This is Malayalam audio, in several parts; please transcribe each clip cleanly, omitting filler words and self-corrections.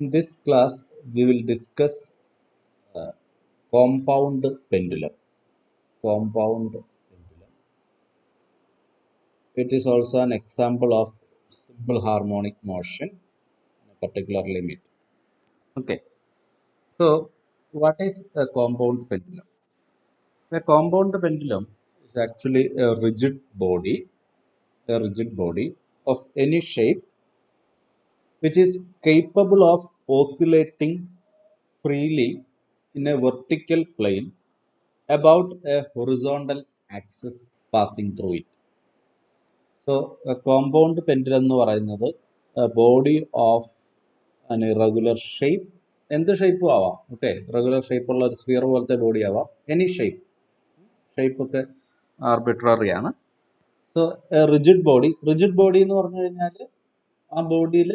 In this class, we will discuss uh, compound pendulum. Compound pendulum. It is also an example of simple harmonic motion in a particular limit. Okay. So, what is a compound pendulum? A compound pendulum is actually a rigid body of any shape which is capable of oscillating freely in a vertical plane about a horizontal axis passing through it. So, a compound pendulum എന്ന് പറയുന്നത് a body of an irregular shape, എന്ത് ഷേപ്പും ആവാം. ഓക്കെ, റെഗുലർ ഷേപ്പ് ഉള്ള ഒരു സ്ഫിയർ പോലത്തെ ബോഡി ആവാം, എനി ഷേപ്പ് ഒക്കെ ആർബിട്രറി ആണ്. സോ റിജിഡ് ബോഡി എന്ന് പറഞ്ഞു കഴിഞ്ഞാൽ ആ ബോഡിയിൽ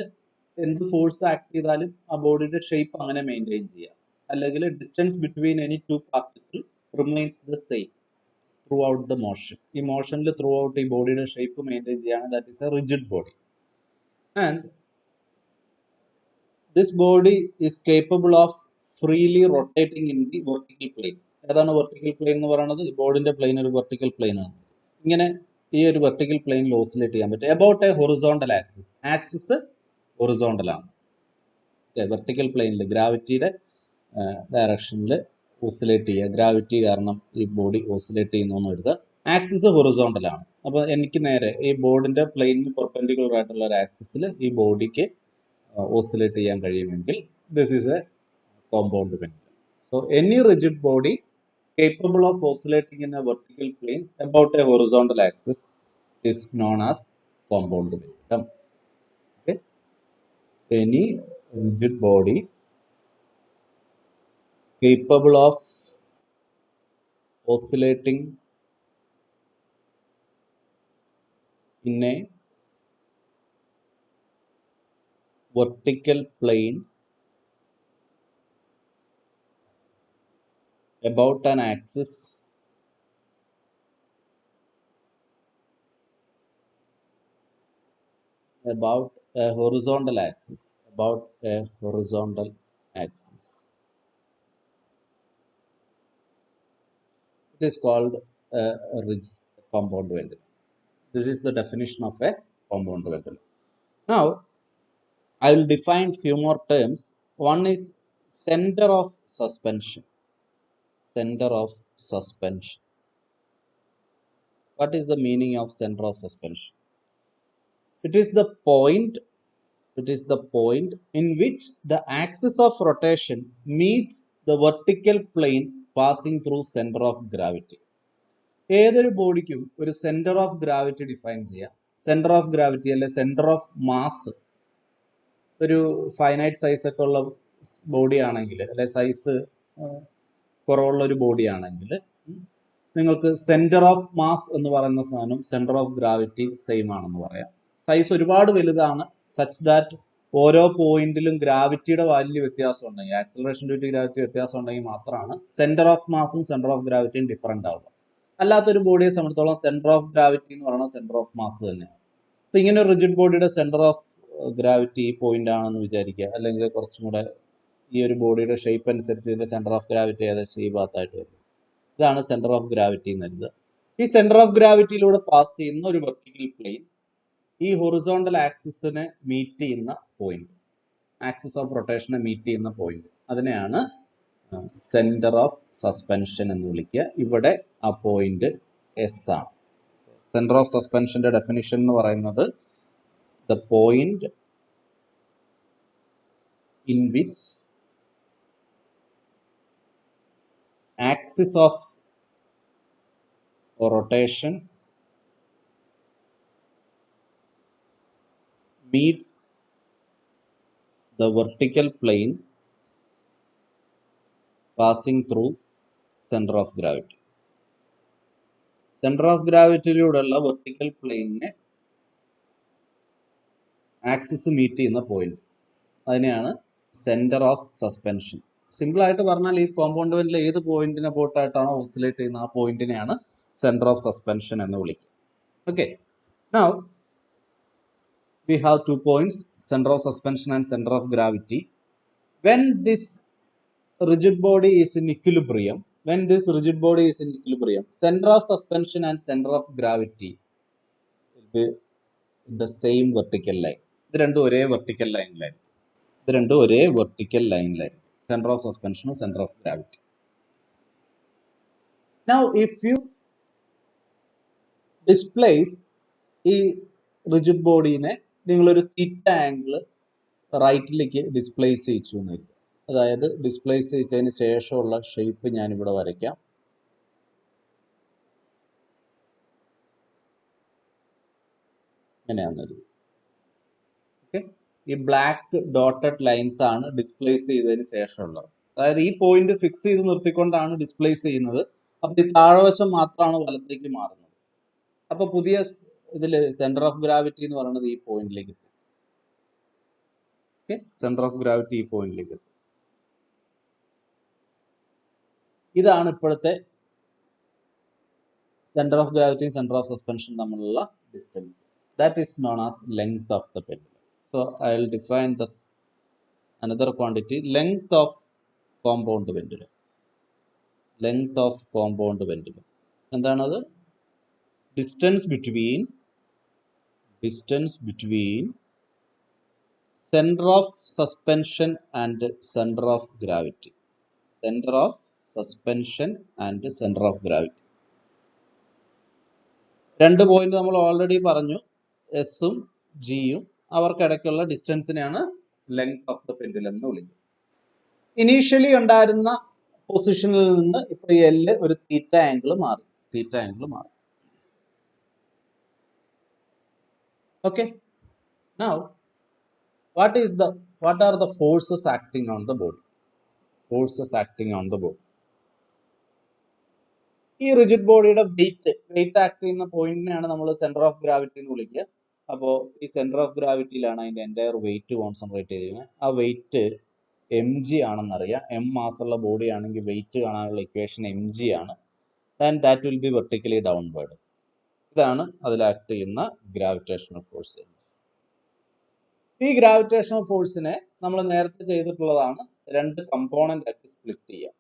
എന്ത് ഫോഴ്സ് ആക്ട് ചെയ്താലും ആ ബോഡിയുടെ ഷേപ്പ് അങ്ങനെ മെയിൻറ്റെയിൻ ചെയ്യാം, അല്ലെങ്കിൽ distance between any two particle remains the same through out the motion. ഈ മോഷനിൽ ത്രൂ ഔട്ട് ഈ ബോഡിയുടെ ഷേപ്പ് മെയിൻറ്റെയിൻ ചെയ്യാണ്. That is A rigid body. And this body is capable of freely rotating in the vertical plane. ഏതാണ് വെർട്ടിക്കൽ പ്ലെയിൻ എന്ന് പറയുന്നത്? ഈ ബോഡിന്റെ പ്ലെയിൻ ഒരു വെർട്ടിക്കൽ പ്ലെയിൻ ആണ്. ഇങ്ങനെ ഈ ഒരു വെർട്ടിക്കൽ പ്ലെയിനിൽ ഓസിലേറ്റ് ചെയ്യാൻ പറ്റും about A horizontal axis horizontal ആണ്. വെർട്ടിക്കൽ പ്ലെയിനിൽ ഗ്രാവിറ്റിയുടെ ഡയറക്ഷനിൽ ഓസിലേറ്റ് ചെയ്യുക. ഗ്രാവിറ്റി കാരണം ഈ ബോഡി ഓസിലേറ്റ് ചെയ്യുന്നു എന്ന് കരുതുക. ആക്സിസ് ഹൊറിസോണ്ടൽ ആണ്. അപ്പോൾ എനിക്ക് നേരെ ഈ ബോർഡിന്റെ പ്ലെയിനിന് പെർപെൻഡിക്കുലർ ആയിട്ടുള്ള ഒരു ആക്സിസിൽ ഈ ബോഡിക്ക് ഓസിലേറ്റ് ചെയ്യാൻ കഴിയുമെങ്കിൽ this is A compound pendulum. So any rigid body capable of oscillating in a vertical plane about a horizontal axis is known as compound pendulum. Okay? Any rigid body capable of oscillating in a vertical plane about an axis about a horizontal axis it is called a rigid compound pendulum. This is the definition of a compound pendulum. Now I will define few more terms. One is center of suspension. What is the meaning of center of suspension? It is the point in which the axis of rotation meets the vertical plane passing through center of gravity. ഏതൊരു ബോഡിക്കും ഒരു സെന്റർ ഓഫ് ഗ്രാവിറ്റി ഡിഫൈൻ ചെയ്യാം. സെന്റർ ഓഫ് ഗ്രാവിറ്റി അല്ലെ സെന്റർ ഓഫ് മാസ് ഒരു ഫൈനൈറ്റ് സൈസ് ഒക്കെ ഉള്ള ബോഡി ആണെങ്കിൽ, അല്ലെ സൈസ് കുറവുള്ള ഒരു ബോഡി ആണെങ്കിൽ നിങ്ങൾക്ക് സെന്റർ ഓഫ് മാസ് എന്ന് പറയുന്ന സാധനം സെന്റർ ഓഫ് ഗ്രാവിറ്റി സെയിം ആണെന്ന് പറയാം. സൈസ് ഒരുപാട് വലുതാണ്, സച്ച് ദാറ്റ് ഓരോ പോയിന്റിലും ഗ്രാവിറ്റിയുടെ വാല്യൂ വ്യത്യാസം ഉണ്ടെങ്കിൽ, ആക്സിലറേഷൻ ഡ്യൂ ടു ഗ്രാവിറ്റി വ്യത്യാസം ഉണ്ടെങ്കിൽ മാത്രമാണ് സെന്റർ ഓഫ് മാസും സെന്റർ ഓഫ് ഗ്രാവിറ്റിയും ഡിഫറെന്റ് ആവുക. അല്ലാത്തൊരു ബോഡിയെ സംബന്ധിച്ചോളം സെന്റർ ഓഫ് ഗ്രാവിറ്റി എന്ന് പറയുന്നത് സെന്റർ ഓഫ് മാസ് തന്നെയാണ്. അപ്പൊ ഇങ്ങനെ ഒരു റിജിഡ് ബോഡിയുടെ സെന്റർ ഓഫ് ഗ്രാവിറ്റി ഈ പോയിന്റ് ആണെന്ന് വിചാരിക്കുക, അല്ലെങ്കിൽ കുറച്ചും കൂടെ ഈ ഒരു ബോഡിയുടെ ഷേപ്പ് അനുസരിച്ച് ഇതിന്റെ സെന്റർ ഓഫ് ഗ്രാവിറ്റി ഏകദേശം ഈ ഭാഗത്തായിട്ട് വരും. ഇതാണ് സെന്റർ ഓഫ് ഗ്രാവിറ്റി എന്ന് കരുതുക. ഈ സെന്റർ ഓഫ് ഗ്രാവിറ്റിയിലൂടെ പാസ് ചെയ്യുന്ന ഒരു വെർട്ടിക്കൽ പ്ലെയിൻ ഈ ഹൊറിസോണ്ടൽ ആക്സിസിനെ മീറ്റ് ചെയ്യുന്ന പോയിന്റ്, ആക്സിസ് ഓഫ് റൊട്ടേഷനെ മീറ്റ് ചെയ്യുന്ന പോയിന്റ്, അതിനെയാണ് സെന്റർ ഓഫ് സസ്പെൻഷൻ എന്ന് വിളിക്കുക. ഇവിടെ ആ പോയിന്റ് എസ് ആണ്. സെന്റർ ഓഫ് സസ്പെൻഷന്റെ ഡെഫിനിഷൻ എന്ന് പറയുന്നത് the point in which axis of rotation meets the vertical plane passing through center of gravity. Centre of ഗ്രാവിറ്റിയിലൂടെയുള്ള വെർട്ടിക്കൽ പ്ലെയിനിനെ ആക്സിസ് മീറ്റ് ചെയ്യുന്ന പോയിന്റ്, അതിനെയാണ് സെന്റർ ഓഫ് സസ്പെൻഷൻ. സിമ്പിൾ ആയിട്ട് പറഞ്ഞാൽ ഈ കോമ്പൗണ്ട് പെൻഡിൽ ഏത് പോയിന്റിനെ പോയിട്ടായിട്ടാണോ ഓസിലേറ്റ് ചെയ്യുന്ന ആ പോയിന്റിനെയാണ് സെന്റർ ഓഫ് സസ്പെൻഷൻ എന്ന് വിളിക്കുക. Okay, now we have 2 points, center of suspension and center of gravity. when this rigid body is in equilibrium, center of suspension and center of gravity will be in the same vertical line. ഇത് രണ്ടും ഒരേ വെർട്ടിക്കൽ ലൈനിലായിരിക്കും. സെന്റർ ഓഫ് സസ്പെൻഷനും centre of gravity. Now if you displace ഈ റിജിഡ് ബോഡീനെ നിങ്ങളൊരു തീറ്റ ആംഗിൾ റൈറ്റിലേക്ക് ഡിസ്പ്ലേസ് ചെയ്യിച്ചു എന്നിരിക്കും. അതായത് ഡിസ്പ്ലേസ് ചെയ്തതിന് ശേഷമുള്ള ഷേപ്പ് ഞാനിവിടെ വരയ്ക്കാം. ഇങ്ങനെയാണെന്നൊരു ഓക്കെ. ഈ ബ്ലാക്ക് ഡോട്ടഡ് ലൈൻസ് ആണ് ഡിസ്പ്ലേസ് ചെയ്തതിന് ശേഷമുള്ളത്. അതായത് ഈ പോയിന്റ് ഫിക്സ് ചെയ്ത് നിർത്തിക്കൊണ്ടാണ് ഡിസ്പ്ലേസ് ചെയ്യുന്നത്. അപ്പൊ ഈ താഴ്വശം മാത്രമാണ് വലത്തേക്ക് മാറുന്നത്. അപ്പൊ പുതിയ ഇതില് സെന്റർ ഓഫ് ഗ്രാവിറ്റി എന്ന് പറയുന്നത് ഈ പോയിന്റിലേക്ക് എത്തും. ഓക്കെ, സെന്റർ ഓഫ് ഗ്രാവിറ്റി ഈ പോയിന്റിലേക്ക് എത്തും. ഇതാണ് ഇപ്പോഴത്തെ സെന്റർ ഓഫ് ഗ്രാവിറ്റിയും സെന്റർ ഓഫ് സസ്പെൻഷൻ തമ്മിലുള്ള distance. That is known as length of the pendulum. So I will define the another quantity, length of compound pendulum. Length of compound pendulum. എന്താണ്? Distance between center of suspension and center of gravity. Center of suspension and center of gravity. രണ്ട് പോയിന്റ് നമ്മൾ ഓൾറെഡി പറഞ്ഞു. എസും ജിയും അവർക്കിടയ്ക്കുള്ള ഡിസ്റ്റൻസിനെയാണ് ലെങ്ത് ഓഫ് ദ പെൻഡുലം എന്ന് വിളിക്കുന്നത്. ഇനീഷ്യലി ഉണ്ടായിരുന്ന പൊസിഷനിൽ നിന്ന് ഇപ്പൊ എല്ല് ഒരു തീറ്റ ആംഗിൾ മാറി. Okay. Now what are the forces acting on the body? ഈ റിജിഡ് ബോഡിയുടെ വെയിറ്റ് ആക്ട് ചെയ്യുന്ന പോയിന്റിനെയാണ് നമ്മൾ സെന്റർ ഓഫ് ഗ്രാവിറ്റി എന്ന് വിളിക്കുക. അപ്പോൾ ഈ സെന്റർ ഓഫ് ഗ്രാവിറ്റിയിലാണ് അതിന്റെ എൻ്റയർ വെയിറ്റ് കോൺസെൻട്രേറ്റ് ചെയ്തിരിക്കുന്നത്. ആ വെയിറ്റ് mg ആണെന്നറിയാം. m മാസുള്ള ബോഡി ആണെങ്കിൽ വെയിറ്റ് കാണാനുള്ള ഇക്വേഷൻ mg ആണ്. And that will be vertically downward. ഇതാണ് അതിൽ ആക്ട് ചെയ്യുന്ന ഗ്രാവിറ്റേഷണൽ ഫോഴ്സ്. ഈ ഗ്രാവിറ്റേഷണൽ ഫോഴ്സിനെ നമ്മൾ നേരത്തെ ചെയ്തിട്ടുള്ളതാണ് രണ്ട് കമ്പോണന്റ് ആക്കി സ്പ്ലിറ്റ് ചെയ്യാം.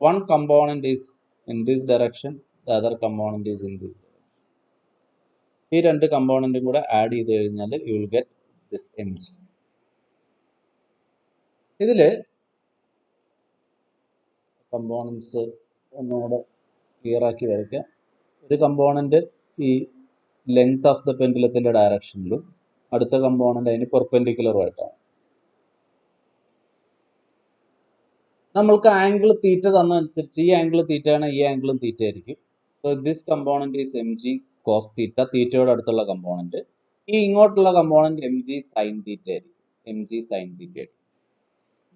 One component is in this direction, the other component is in this direction. ഈ രണ്ട് കമ്പോണന്റും കൂടെ ആഡ് ചെയ്ത് കഴിഞ്ഞാൽ you will get this mg. ഇതില് കമ്പോണൻസ് ഒന്നുകൂടെ ക്ലിയർ ആക്കി വരയ്ക്കാം. ഒരു കമ്പോണന്റ് ഈ ലെങ്ത് ഓഫ് ദ പെൻഡുലത്തിന്റെ ഡയറക്ഷനിലും അടുത്ത കമ്പോണന്റ് അതിന് പെർപെൻഡിക്കുലറുമായിട്ടാണ്. നമ്മൾക്ക് ആംഗിൾ തീറ്റ തന്നതനുസരിച്ച് ഈ ആംഗിൾ തീറ്റ ആണ്, ഈ ആംഗിളും തീറ്റ ആയിരിക്കും. So this component is mg cos theta, തീറ്റയോട് അടുത്തുള്ള കമ്പോണന്റ്. ഈ ഇങ്ങോട്ടുള്ള കമ്പോണന്റ് mg sin തീറ്റ ആയിരിക്കും.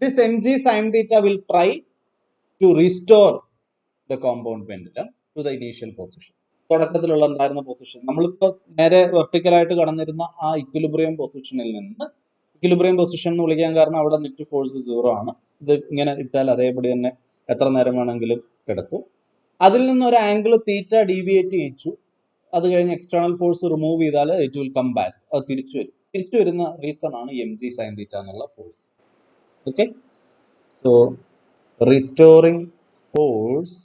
This mg sin theta will try to restore the compound pendulum to the initial position. തുടക്കത്തിലുള്ള ഉണ്ടായിരുന്ന പൊസിഷൻ നമ്മളിപ്പോൾ നേരെ വെർട്ടിക്കലായിട്ട് കടന്നിരുന്ന ആ ഇക്വിലിബ്രിയം പൊസിഷനിൽ നിന്ന്, ഇക്വിലിബ്രിയം പൊസിഷൻ എന്ന് വിളിക്കാൻ കാരണം അവിടെ നെറ്റ് ഫോഴ്സ് 0 ആണ്. ഇത് ഇങ്ങനെ ഇട്ടാൽ അതേപടി തന്നെ എത്ര നേരം വേണമെങ്കിലും കിടക്കും. അതിൽ നിന്ന് ഒരു ആംഗിൾ തീറ്റ ഡീവിയേറ്റ് ചെയ്യിച്ചു. അത് കഴിഞ്ഞ് എക്സ്റ്റേണൽ ഫോഴ്സ് റിമൂവ് ചെയ്താൽ ഇറ്റ് വിൽ കം ബാക്ക്. അത് തിരിച്ചു വരുന്ന റീസൺ ആണ് mg sin തീറ്റ എന്നുള്ള force. Okay, so restoring force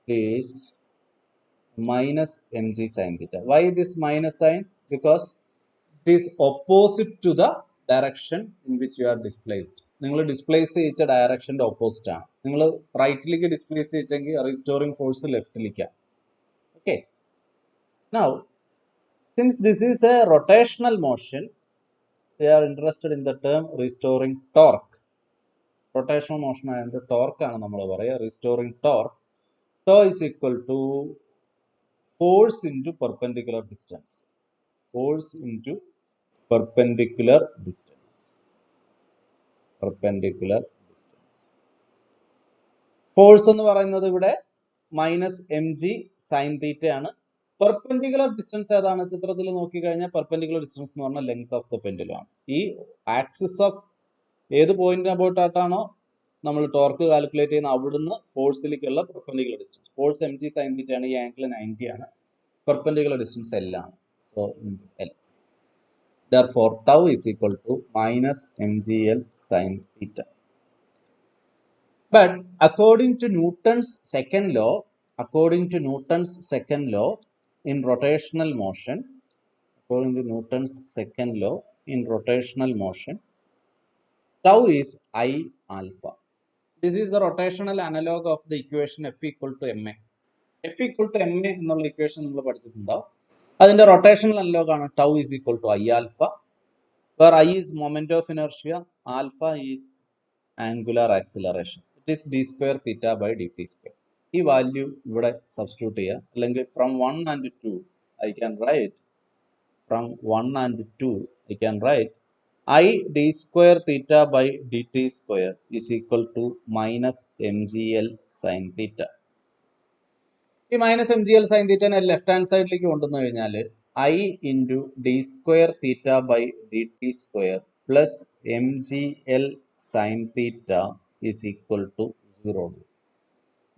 is minus mg sin theta. Why this minus sign? Because it is opposite to the direction in which you are displaced. നിങ്ങൾ ഡിസ്പ്ലേസ് ചെയ്യിച്ച ഡയറക്ഷൻ്റെ ഓപ്പോസിറ്റ് ആണ്. നിങ്ങൾ റൈറ്റിലേക്ക് ഡിസ്പ്ലേസ് ചെയ്യിച്ചെങ്കിൽ റീസ്റ്റോറിംഗ് ഫോഴ്സ് ലെഫ്റ്റിലേക്കാണ്. Okay. Now since this is a rotational motion, we are interested in the term restoring torque. Rotational motion ആയതുകൊണ്ട് ടോർക്ക് ആണ് നമ്മൾ പറയുക. Restoring torque, tau is equal to force into perpendicular distance. Force എന്ന് പറയുന്നത് ഇവിടെ -mg sin തീറ്റ ആണ്. പെർപെൻഡിക്കുലർ ഡിസ്റ്റൻസ് ഏതാണ്? ചിത്രത്തിൽ നോക്കിക്കഴിഞ്ഞാൽ പെർപെൻഡിക്കുലർ ഡിസ്റ്റൻസ് എന്ന് പറഞ്ഞാൽ ലെങ്ത് ഓഫ് ദ പെൻഡുലം ആണ്. ഈ ആക്സിസ് ഓഫ് ഏത് പോയിന്റ് അബൌട്ടായിട്ടാണോ നമ്മൾ ടോർക്ക് കാൽക്കുലേറ്റ് ചെയ്യുന്ന അവിടുന്ന് ഫോഴ്സിലേക്കുള്ള perpendicular distance. Force mg sin theta ആണ്. ഈ ആംഗിൾ 90 ആണ്. പെർപെൻഡിക്കുലർ ഡിസ്റ്റൻസ് L ആണ്. So L. Therefore, tau is equal to minus mgl sine theta. But according to Newton's second law, in rotational motion, tau is I alpha. This is the rotational analog of the equation F equal to ma. F equal to ma എന്നുള്ള equation നിങ്ങൾ പഠിച്ചിട്ടുണ്ടാവും. അതിന്റെ rotational analog ആണ് tau is equal to I alpha, where I is moment of inertia, alpha is angular acceleration. It is d square theta by dt square. ഈ വാല്യൂ ഇവിടെ സബ്സ്റ്റിറ്റ്യൂട്ട് ചെയ്യുക, അല്ലെങ്കിൽ from 1 and 2 I can write I d square theta by dt square is equal to minus mgl sin theta. ഈ minus m G l sine തീറ്റനെ ലെഫ്റ്റ് ഹാൻഡ് സൈഡിലേക്ക് കൊണ്ടുവന്നു കഴിഞ്ഞാൽ I into d square theta by d t square plus m G l sine theta is equal to 0.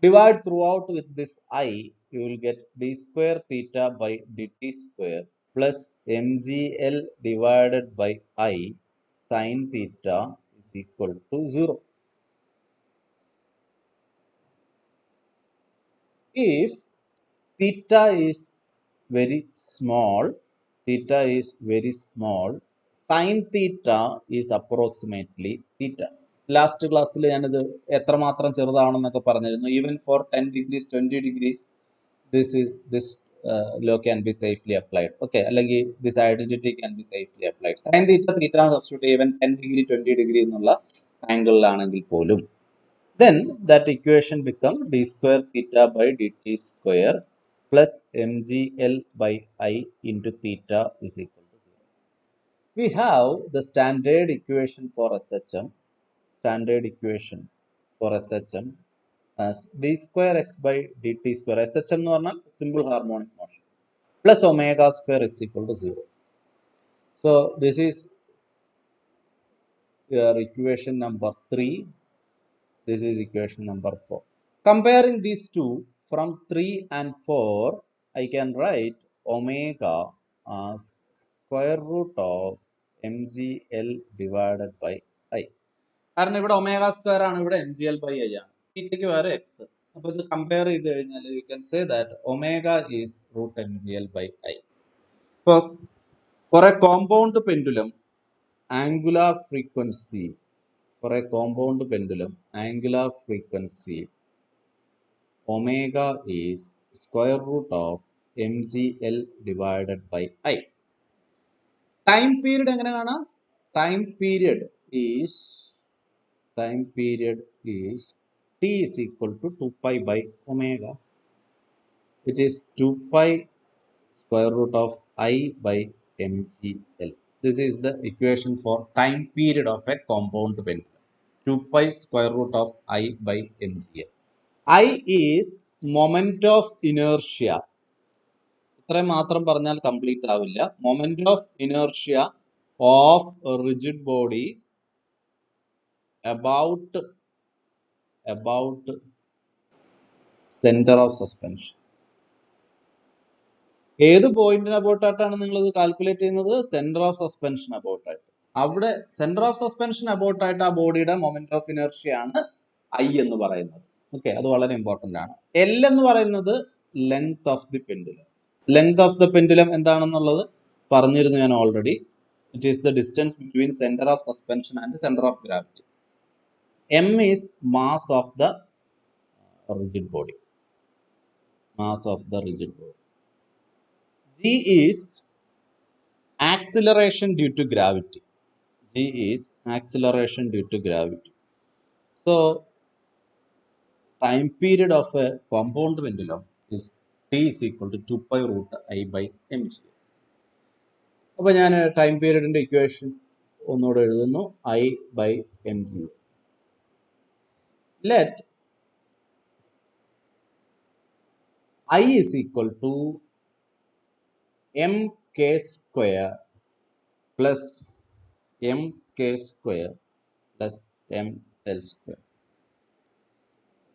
Divide throughout with this I, you will get d square theta by dt square plus mgl divided by I sin theta is equal to 0. If theta is very small, sin theta is approximately theta. Last ക്ലാസ്സിൽ ഞാനിത് എത്രമാത്രം ചെറുതാണെന്നൊക്കെ പറഞ്ഞിരുന്നു. Even for 10 degrees 20 degrees this law can be safely applied. Okay, അല്ലെങ്കിൽ this identity can be safely applied. sin theta substitute even 10 degree 20 degree എന്നുള്ള ആംഗിളിലാണെങ്കിൽ പോലും, then that equation become d square theta by dt square plus mgl by I into theta is equal to 0. We have the standard equation for SHM as d square x by dt square. SHM എന്ന് പറഞ്ഞാൽ simple harmonic motion plus omega square x equal to 0. So this is your equation number 3. This is equation number 4. Comparing these two from 3 and 4, I can write omega as square root of mgl divided by I. കാരണം ഇവിടെ ഒമേഗ സ്ക്വയർ ആണ്, ഇവിടെ M G L by I ആണ്. തീറ്റയ്ക്ക് വേറെ എക്സ്. അപ്പോൾ ഇത് കമ്പയർ ചെയ്ത് കഴിഞ്ഞാൽ you can say that omega is root M G L by I. For a compound pendulum angular frequency omega is square root of mgl divided by I. Time period എങ്ങനെ കാണാം? Time period is t is equal to 2 pi by omega. It is 2 pi square root of I by mgl. This is the equation for time period of a compound pendulum. 2 pi square root of I by mgl. I is moment of inertia. ഇത്രയും മാത്രം പറഞ്ഞാൽ കംപ്ലീറ്റ് ആവില്ല. Moment of inertia of rigid body about center of suspension. ഏത് പോയിന്റിന് അബൌട്ട് ആയിട്ടാണ് നിങ്ങൾ ഇത് കാൽക്കുലേറ്റ് ചെയ്യുന്നത്? സെന്റർ ഓഫ് സസ്പെൻഷൻ അബൌട്ട് ആയിട്ട്. അവിടെ സെന്റർ ഓഫ് സസ്പെൻഷൻ അബൌട്ട് ആയിട്ട് ആ ബോഡിയുടെ മൊമെന്റ് ഓഫ് ഇനർഷ്യ ആണ് I എന്ന് പറയുന്നത്. ഓക്കെ, അത് വളരെ ഇമ്പോർട്ടന്റ് ആണ്. L എന്ന് പറയുന്നത് length of the pendulum. Length of the pendulum എന്താണെന്നുള്ളത് പറഞ്ഞിരുന്നു ഞാൻ already. It is the distance between centre of suspension and centre of gravity. M is mass of the rigid body. G is acceleration due to gravity. So time period of a compound pendulum is t is equal to 2 pi root I by mg. അപ്പോൾ ഞാൻ ടൈം പീരീഡിന്റെ ഇക്വേഷൻ ഒന്നുകൂടെ എഴുതുന്നു. I by mg. Let I is equal to mk square plus ml square.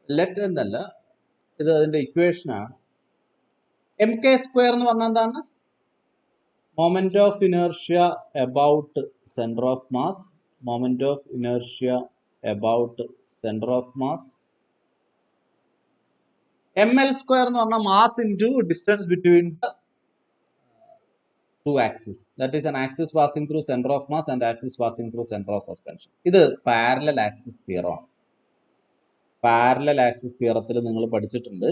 Let എന്നല്ല, ഇത് അതിന്റെ ഇക്വേഷനാണ്. എം കെ സ്ക്വയർ എന്ന് പറഞ്ഞാൽ എന്താണ്? moment of inertia about center of mass, moment of inertia about center of mass. ml square എന്ന് പറഞ്ഞാൽ mass into distance between the two axes. That is an axis passing through center of mass and axis passing through center of suspension. ഇത് parallel axis theorem ആണ്. പാരലൽ ആക്സിസ് തിയറത്തിൽ നിങ്ങൾ പഠിച്ചിട്ടുണ്ട്,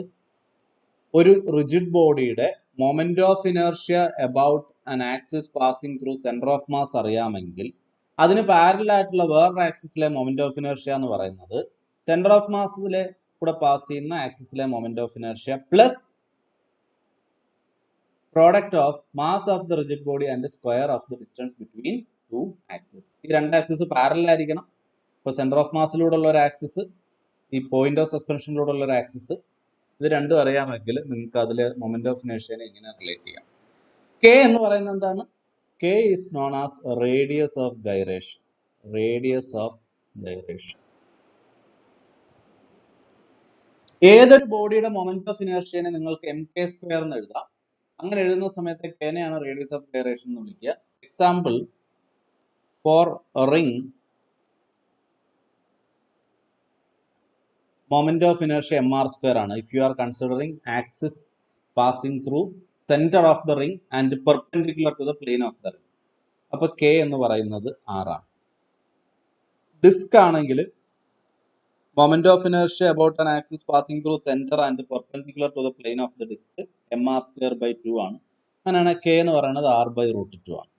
ഒരു റിജിഡ് ബോഡിയുടെ moment of inertia about an axis passing through centre of mass അറിയാമെങ്കിൽ അതിന് പാരലൽ ആയിട്ടുള്ള വേറൊരു ആക്സിസിലെ മൊമെന്റ് ഓഫ് ഇനർഷ്യ എന്ന് പറയുന്നത് സെന്റർ ഓഫ് മാസിലെ കൂടെ പാസ് ചെയ്യുന്ന ആക്സിസിലെ moment of inertia plus product of mass of the rigid body and square of the distance between two axis. ഈ രണ്ട് ആക്സിസ് പാരലൽ ആയിരിക്കണം. ഇപ്പോൾ സെന്റർ ഓഫ് മാസിലൂടെ ഉള്ള ഒരു ആക്സിസ്, ഈ പോയിന്റ് ഓഫ് സസ്പെൻഷനിലൂടെ ഉള്ള ഒരു ആക്സിസ്, ഇത് രണ്ടും അറിയാമെങ്കിൽ നിങ്ങൾക്ക് അതിൽ മൊമെന്റ് ഓഫ് ഇനർഷ്യനെ എങ്ങനെ റിലേറ്റ് ചെയ്യാം. കെ എന്ന് പറയുന്നത് എന്താണ്? K is known as radius of gyration. Radius of gyration. ഏതൊരു ബോഡിയുടെ മൊമെന്റ് ഓഫ് ഇനർഷ്യനെ നിങ്ങൾക്ക് എം കെ സ്ക്വയർ എന്ന് എഴുതാം. അങ്ങനെ എഴുതുന്ന സമയത്ത് കെനെയാണ് റേഡിയസ് ഓഫ് ഗൈറേഷൻ എന്ന് വിളിക്കുക. Example for ring, moment of inertia mr square ആണ് if you are considering axis passing through center of the ring and perpendicular to the plane of the ring. അപ്പോൾ k എന്ന് പറയുന്നത് r ആണ്. ഡിസ്ക് ആണെങ്കിൽ moment of inertia about an axis passing through center and perpendicular to the plane of the disk mr square by 2 ആണ്. അങ്ങനെയാണ് k എന്ന് പറയുന്നത് r by root 2 ആണ്.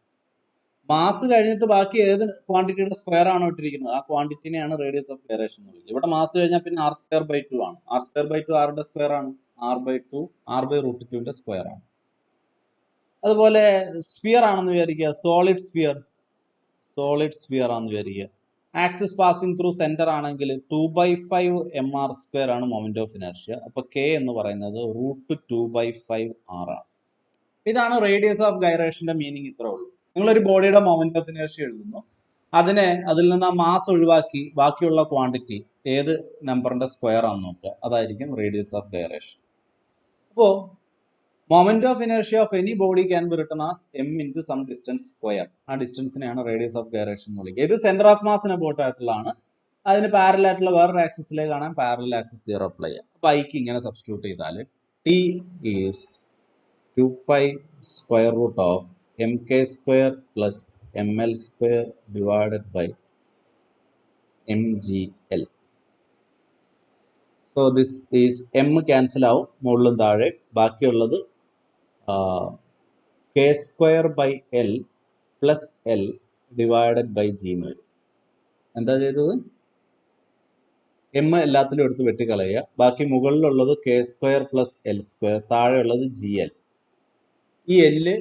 മാസ് കഴിഞ്ഞിട്ട് ബാക്കി ഏത് ക്വാണ്ടിറ്റിയുടെ സ്ക്വയർ ആണോ ഇട്ടിരിക്കുന്നത് ആ ക്വാണ്ടിറ്റിനെയാണ് റേഡിയസ് ഓഫ് ഗൈറേഷൻ എന്ന് വിളിക്കുന്നത്. ഇവിടെ മാസ് കഴിഞ്ഞാൽ പിന്നെ ആർ സ്ക്വയർ ബൈ 2 ആണ്. ആർ സ്ക്വയർ ബൈ 2 ആറുടെ സ്ക്വയർ ആണ്, r by 2 r by root 2ന്റെ സ്ക്വയർ ആണ്. അതുപോലെ സ്ഫിയർ ആണെന്ന് വിചാരിക്കുക, സോളിഡ് സ്ഫിയർ ആണെന്ന് വിചാരിക്കുക. ആക്സിസ് പാസിംഗ് ത്രൂ സെന്റർ ആണെങ്കിൽ 2/5 mr സ്ക്വയർ ആണ് മൊമെന്റ് ഓഫ് ഇനർഷ്യ. അപ്പൊ കെ എന്ന് പറയുന്നത് റൂട്ട് 2/5 r ആണ്. ഇതാണ് റേഡിയസ് ഓഫ് ഗൈറേഷന്റെ മീനിങ്. ഇത്രേ ഉള്ളൂ. നിങ്ങളൊരു ബോഡിയുടെ മൊമെന്റ് ഓഫ് ഇനർഷ്യ എഴുതുന്നു, അതിൽ നിന്ന് ആ മാസ് ഒഴിവാക്കി ബാക്കിയുള്ള ക്വാണ്ടിറ്റി ഏത് നമ്പറിന്റെ സ്ക്വയർ ആണെന്ന് നോക്കുക, അതായിരിക്കും റേഡിയസ് ഓഫ് ഗൈറേഷൻ. അപ്പോൾ moment of inertia of any body can be written as M into sum distance square. ആ ഡിസ്റ്റൻസിനെയാണ് റേഡിയസ് ഓഫ് ഗൈറേഷൻ എന്ന് വിളിക്കുക. ഇത് സെന്റർ ഓഫ് മാസിന് അബൌട്ട് ആയിട്ടുള്ളതാണ്. അതിന് പാരലൽ ആയിട്ടുള്ള വേറൊരു ആക്സിസിലേക്ക് കാണാൻ പാരലൽ ആക്സിസ് തിയറം അപ്ലൈ ചെയ്യാം. അപ്പോൾ ഐക്ക് ഇങ്ങനെ സബ്സ്റ്റിറ്റ്യൂട്ട് ചെയ്താൽ T is 2π square root of mk square plus ml square divided by mgl. So this is m cancel ആവും മുകളിലും താഴെ, ബാക്കിയുള്ളത് k square by l plus l divided by g എന്ന് വരും. എന്താ ചെയ്തത്? എം എല്ലാത്തിലും എടുത്ത് വെട്ടിക്കളയുക. ബാക്കി മുകളിലുള്ളത് k square plus l square, താഴെയുള്ളത് gl. ഈ എല്ല്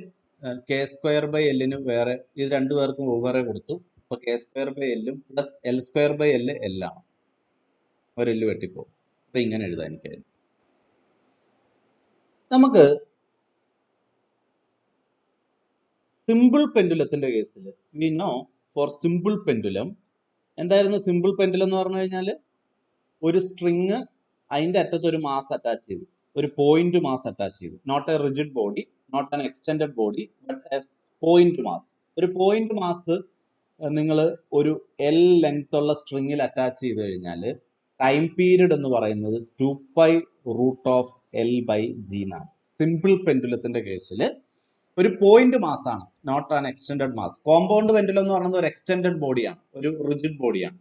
കെ സ്ക്വയർ ബൈ എല്ലിന് വേറെ, ഇത് രണ്ടുപേർക്കും വെവ്വേറെ കൊടുത്തു. അപ്പോൾ കെ സ്ക്വയർ ബൈ എല്ലും പ്ലസ് എൽ സ്ക്വയർ ബൈ എല്ല് എല്ലാണ്, ഒരെല്ല് വെട്ടിപ്പോകും. അപ്പം ഇങ്ങനെ എഴുതാൻ എനിക്കായിരുന്നു. നമുക്ക് സിമ്പിൾ പെൻഡുലത്തിന്റെ കേസിൽ we know for simple pendulum എന്തായിരുന്നു? സിമ്പിൾ പെൻഡുലം എന്ന് പറഞ്ഞു കഴിഞ്ഞാൽ ഒരു സ്ട്രിങ് അതിൻ്റെ അറ്റത്ത് ഒരു മാസ് അറ്റാച്ച് ചെയ്തു, ഒരു പോയിന്റ് മാസ് അറ്റാച്ച് ചെയ്തു. Not a rigid body, not an extended body, but a point mass. ഒരു പോയിന്റ് മാസ് നിങ്ങൾ ഒരു എൽ ലെങ്ത് ഉള്ള സ്ട്രിങ്ങിൽ അറ്റാച്ച് ചെയ്ത് കഴിഞ്ഞാൽ ടൈം പീരീഡ് എന്ന് പറയുന്നത് 2π root of l by g എന്നാണ്. സിമ്പിൾ പെൻഡുലത്തിന്റെ കേസിൽ ഒരു പോയിന്റ് മാസ് ആണ്, not an extended mass. Compound pendulum എന്ന് പറയുന്നത് ഒരു എക്സ്റ്റെൻഡഡ് ബോഡിയാണ്, ഒരു റിജിഡ് ബോഡിയാണ്.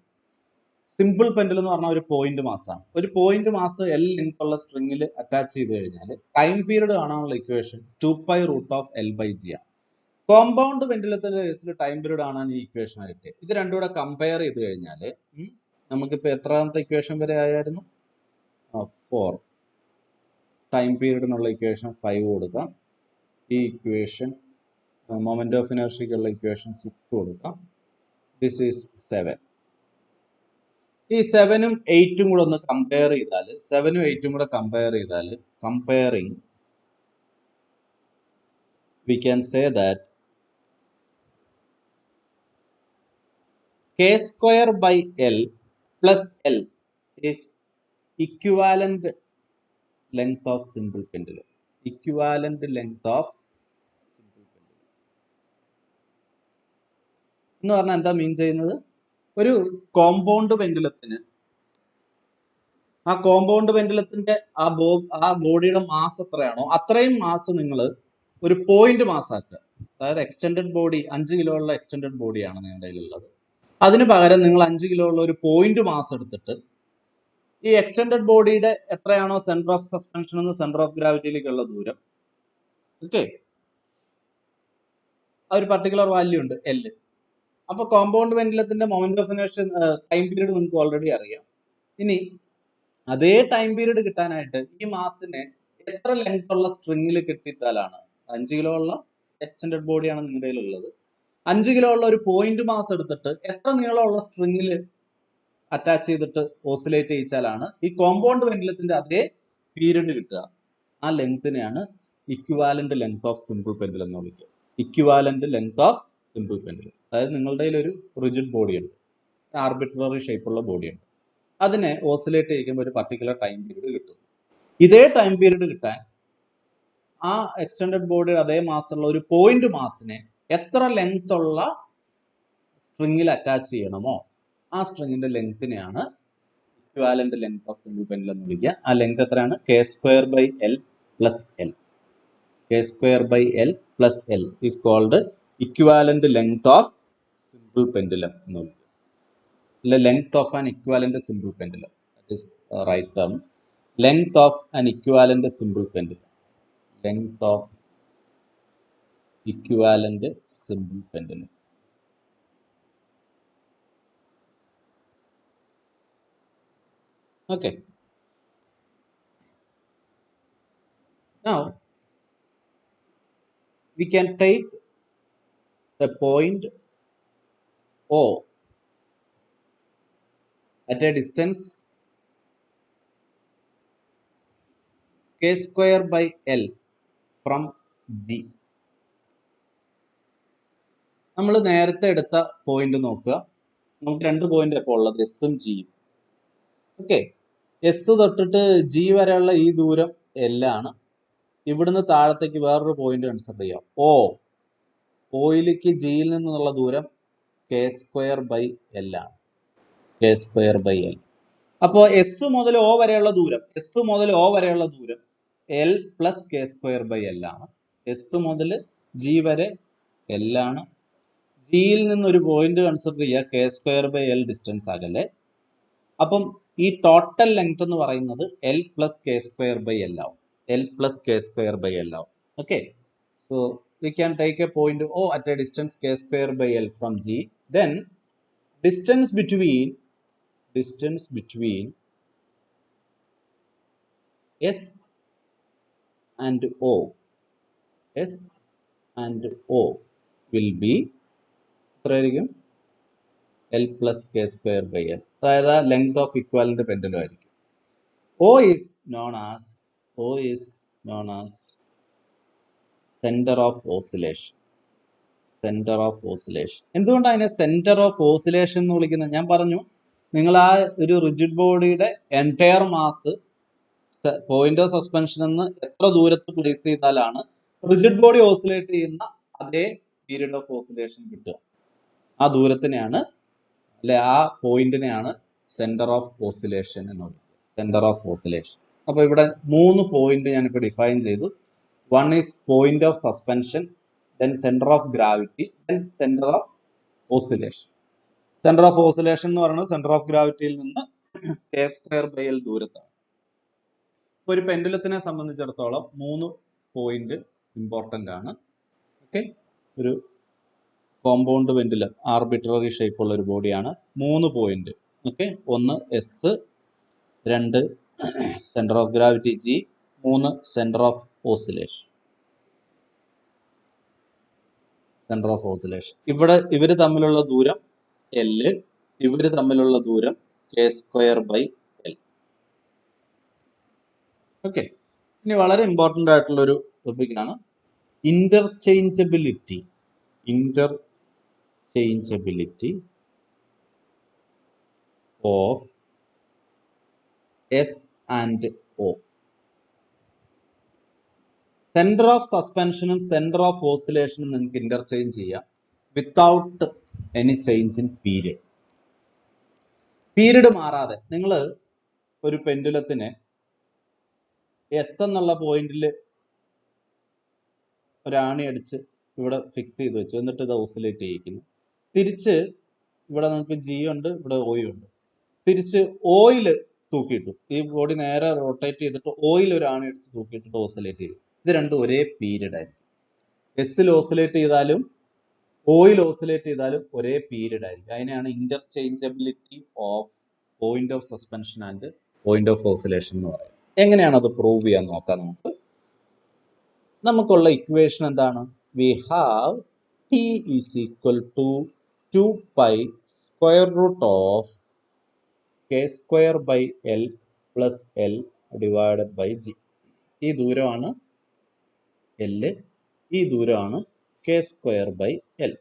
സിമ്പിൾ പെൻഡുലം എന്ന് പറഞ്ഞാൽ ഒരു പോയിന്റ് മാസാണ്. ഒരു പോയിന്റ് മാസ് എൽ ലെങ്ത് ഉള്ള സ്ട്രിങ്ങിൽ അറ്റാച്ച് ചെയ്ത് കഴിഞ്ഞാൽ ടൈം പീരീഡ് കാണാനുള്ള equation 2π root of l by g ആണ്. കോമ്പൗണ്ട് പെൻഡുലത്തിന്റെ കേസിൽ ടൈം പീരീഡ് കാണാൻ ഈ ഇക്വേഷൻ ആയിട്ട് ഇത് രണ്ടും കൂടെ കമ്പയർ ചെയ്ത് കഴിഞ്ഞാൽ നമുക്കിപ്പോൾ എത്രാമത്തെ ഇക്വേഷൻ വരെ ആയിരുന്നു? 4. ടൈം പീരീഡിനുള്ള ഇക്വേഷൻ 5 കൊടുക്കാം. ഈ ഇക്വേഷൻ മൊമെന്റ് ഓഫ് ഇനർഷ്യക്കുള്ള ഇക്വേഷൻ 6 കൊടുക്കാം. This is 7. ഈ 7ഉം 8ഉം കൂടെ ഒന്ന് കമ്പയർ ചെയ്താൽ, 7ഉം 8ഉം കൂടെ കമ്പയർ ചെയ്താൽ, comparing we can say that k square by l plus l is equivalent length of simple pendulum. Equivalent length of simple pendulum. എന്ന് പറഞ്ഞാൽ എന്താ മീൻ ചെയ്യുന്നത്? ഒരു കോമ്പൗണ്ട് പെൻഡുലത്തിന് ആ കോമ്പൗണ്ട് പെൻഡുലത്തിന്റെ ആ ബോഡിയുടെ മാസ് എത്രയാണോ അത്രയും മാസ് നിങ്ങൾ ഒരു പോയിന്റ് മാസ് ആക്കുക. അതായത് എക്സ്റ്റെൻഡഡ് ബോഡി 5 കിലോ ഉള്ള എക്സ്റ്റെൻഡഡ് ബോഡിയാണ് നിങ്ങളുടെ കയ്യിലുള്ളത്. അതിന് പകരം നിങ്ങൾ 5 കിലോ ഉള്ള ഒരു പോയിന്റ് മാസ് എടുത്തിട്ട് ഈ എക്സ്റ്റെൻഡഡ് ബോഡിയുടെ എത്രയാണോ സെന്റർ ഓഫ് സസ്പെൻഷൻ എന്ന് സെന്റർ ഓഫ് ഗ്രാവിറ്റിയിലേക്കുള്ള ദൂരം, ഓക്കെ, ഒരു പർട്ടിക്കുലർ വാല്യൂ ഉണ്ട് L. അപ്പൊ കോമ്പൗണ്ട് പെൻഡുലത്തിന്റെ moment of inertia time period നിങ്ങൾക്ക് ഓൾറെഡി അറിയാം. ഇനി അതേ ടൈം പീരീഡ് കിട്ടാനായിട്ട് ഈ മാസിനെ എത്ര ലെങ്ത് ഉള്ള സ്ട്രിങ്ങിൽ കെട്ടിയിട്ടാലാണ്, 5 കിലോ ഉള്ള എക്സ്റ്റെൻഡഡ് ബോഡിയാണ് നിങ്ങളുടെ കയ്യിലുള്ളത്, 5 കിലോ ഉള്ള ഒരു പോയിന്റ് മാസ് എടുത്തിട്ട് എത്ര നീളമുള്ള സ്ട്രിങ്ങിൽ അറ്റാച്ച് ചെയ്തിട്ട് ഓസിലേറ്റ് ചെയ്യിച്ചാലാണ് ഈ കോമ്പൗണ്ട് പെൻഡുലത്തിന്റെ അതേ പീരീഡ് കിട്ടുക. ആ ലെങ്തിനെയാണ് equivalent length of simple pendulum എന്ന് വിളിക്കുക. Equivalent length of simple pendulum. അതായത് നിങ്ങളുടെ കയ്യിൽ ഒരു റിജിഡ് ബോഡി ഉണ്ട്, ആർബിട്രറി ഷേപ്പുള്ള ബോഡി ഉണ്ട്, അതിനെ ഓസിലേറ്റ് ചെയ്യുമ്പോൾ ഒരു പർട്ടിക്കുലർ ടൈം പീരീഡ് കിട്ടും. ഇതേ ടൈം പീരീഡ് കിട്ടാൻ ആ എക്സ്റ്റെൻഡഡ് ബോഡിയുടെ അതേ മാസുള്ള ഒരു പോയിന്റ് മാസിനെ എത്ര ലെങ്ത് ഉള്ള സ്ട്രിങ്ങിൽ അറ്റാച്ച് ചെയ്യണമോ ആ സ്ട്രിങ്ങിന്റെ ലെങ്തിനെയാണ് equivalent length of simple pendulum എന്ന് വിളിക്കുക. ആ ലെങ്ത് എത്രയാണ്? k²/L + L. k²/L + L is called equivalent length of simple pendulum എന്ന് വിളിക്കുക. Length of an equivalent simple pendulum. That is the right term. Length of an equivalent simple pendulum. Length of equivalent simple pendulum. Okay. Now we can take the point O at a distance k²/L from G. നമ്മൾ നേരത്തെ എടുത്ത പോയിന്റ് നോക്കുക. നമുക്ക് 2 പോയിന്റ് ഇപ്പോൾ ഉള്ളത്, എസും ജിയും. ഓക്കെ, എസ് തൊട്ടിട്ട് ജി വരെയുള്ള ഈ ദൂരം L ആണ്. ഇവിടുന്ന് താഴത്തേക്ക് വേറൊരു പോയിന്റ് കൺസിഡർ ചെയ്യാം, O. ഓയിലേക്ക് ജിയിൽ നിന്നുള്ള ദൂരം k²/L ആണ്. k²/L. അപ്പോൾ എസ് മുതൽ O വരെയുള്ള ദൂരം L + k²/L ആണ്. എസ് മുതൽ ജി വരെ L ആണ്. ജിയിൽ നിന്ന് ഒരു പോയിന്റ് കൺസിഡർ ചെയ്യുക, k²/L ഡിസ്റ്റൻസ് അകലെ. അപ്പം ഈ ടോട്ടൽ ലെങ്ത് എന്ന് പറയുന്നത് L + k²/L ആവും. L + k²/L ആവും. Okay, so we can take a point O at a distance k²/L from G. Then distance between S and O will be എത്രയായിരിക്കും? L + k²/L. അതായത് ലെങ്ത് ഓഫ് ഇക്വാലന്റ് പെൻഡുലം ആയിരിക്കും. O is known as centre of oscillation. എന്തുകൊണ്ടാണ് അതിനെ സെന്റർ ഓഫ് ഓസിലേഷൻ എന്ന് വിളിക്കുന്നത്? ഞാൻ പറഞ്ഞു, നിങ്ങൾ ആ ഒരു റിജിഡ് ബോഡിയുടെ entire mass point of suspension എന്ന് എത്ര ദൂരത്ത് പ്ലേസ് ചെയ്താലാണ് റിജിഡ് ബോഡി ഓസിലേറ്റ് ചെയ്യുന്ന അതേ പീരീഡ് ഓഫ് ഓസിലേഷൻ കിട്ടുക. ആ ദൂരത്തിനെയാണ്, അല്ലെ ആ പോയിന്റിനെയാണ് സെന്റർ ഓഫ് ഓസിലേഷൻ എന്ന് വിളിക്കുക. Centre of oscillation. അപ്പൊ ഇവിടെ 3 പോയിന്റ് ഞാനിപ്പോൾ ഡിഫൈൻ ചെയ്തു. One is point of suspension, then center of gravity, then center of oscillation. Center of oscillation എന്ന് പറയുന്നത് സെന്റർ ഓഫ് ഗ്രാവിറ്റിയിൽ നിന്ന് k²/L ദൂരത്താണ്. ഒരു പെൻഡുലത്തിനെ സംബന്ധിച്ചിടത്തോളം 3 പോയിന്റ് ഇമ്പോർട്ടൻ്റ് ആണ്. ഓക്കെ, ഒരു കോമ്പൗണ്ട് പെൻഡുലം ആർബിട്രറി ഷേപ്പ് ഉള്ള ഒരു ബോഡിയാണ്. 3 point. Okay, 1 S, 2 centre of gravity G, 3 centre of oscillation. Centre of oscillation. ഇവിടെ ഇവർ തമ്മിലുള്ള ദൂരം L, ഇവർ തമ്മിലുള്ള ദൂരം k²/L. ഓക്കെ, ഇനി വളരെ ഇമ്പോർട്ടൻ്റ് ആയിട്ടുള്ള ഒരു ടോപ്പിക്കാണ് interchangeability of s and o. Centre of സസ്പെൻഷനും സെന്റർ ഓഫ് ഓസിലേഷനും നിങ്ങൾക്ക് ഇന്റർചേഞ്ച് ചെയ്യാം without any change in period. Period മാറാതെ നിങ്ങൾ ഒരു പെൻഡുലത്തിന് എസ് എന്നുള്ള പോയിന്റിൽ ഒരാണി അടിച്ച് ഇവിടെ ഫിക്സ് ചെയ്ത് വെച്ചു, എന്നിട്ട് ഇത് ഓസിലേറ്റ് ചെയ്യിക്കുന്നു. തിരിച്ച് ഇവിടെ നമുക്ക് ജി ഉണ്ട്, ഇവിടെ ഓ ഉണ്ട്. തിരിച്ച് ഓയിൽ തൂക്കിയിട്ടു, ഈ ബോഡി നേരെ റൊട്ടേറ്റ് ചെയ്തിട്ട് ഓയിൽ ഒരു ആണി അടിച്ച് തൂക്കിയിട്ടിട്ട് ഓസിലേറ്റ് ചെയ്യും. ഇത് രണ്ടും ഒരേ പീരിയഡ് ആയിരിക്കും. എസ്സിൽ ഓസിലേറ്റ് ചെയ്താലും ഓയിൽ ഓസിലേറ്റ് ചെയ്താലും ഒരേ പീരിയഡ് ആയിരിക്കും. അതിനെയാണ് interchangeability of point of suspension and point of oscillation എന്ന് പറയുന്നത്. എങ്ങനെയാണ് അത് പ്രൂവ് ചെയ്യാൻ നോക്കാം നമുക്ക്. നമുക്കുള്ള ഇക്വേഷൻ എന്താണ്? We have t is equal to 2 pi square root of k square by l plus l divided by g. ഈ ദൂരമാണ് എൽ, ഈ ദൂരമാണ് k square by l.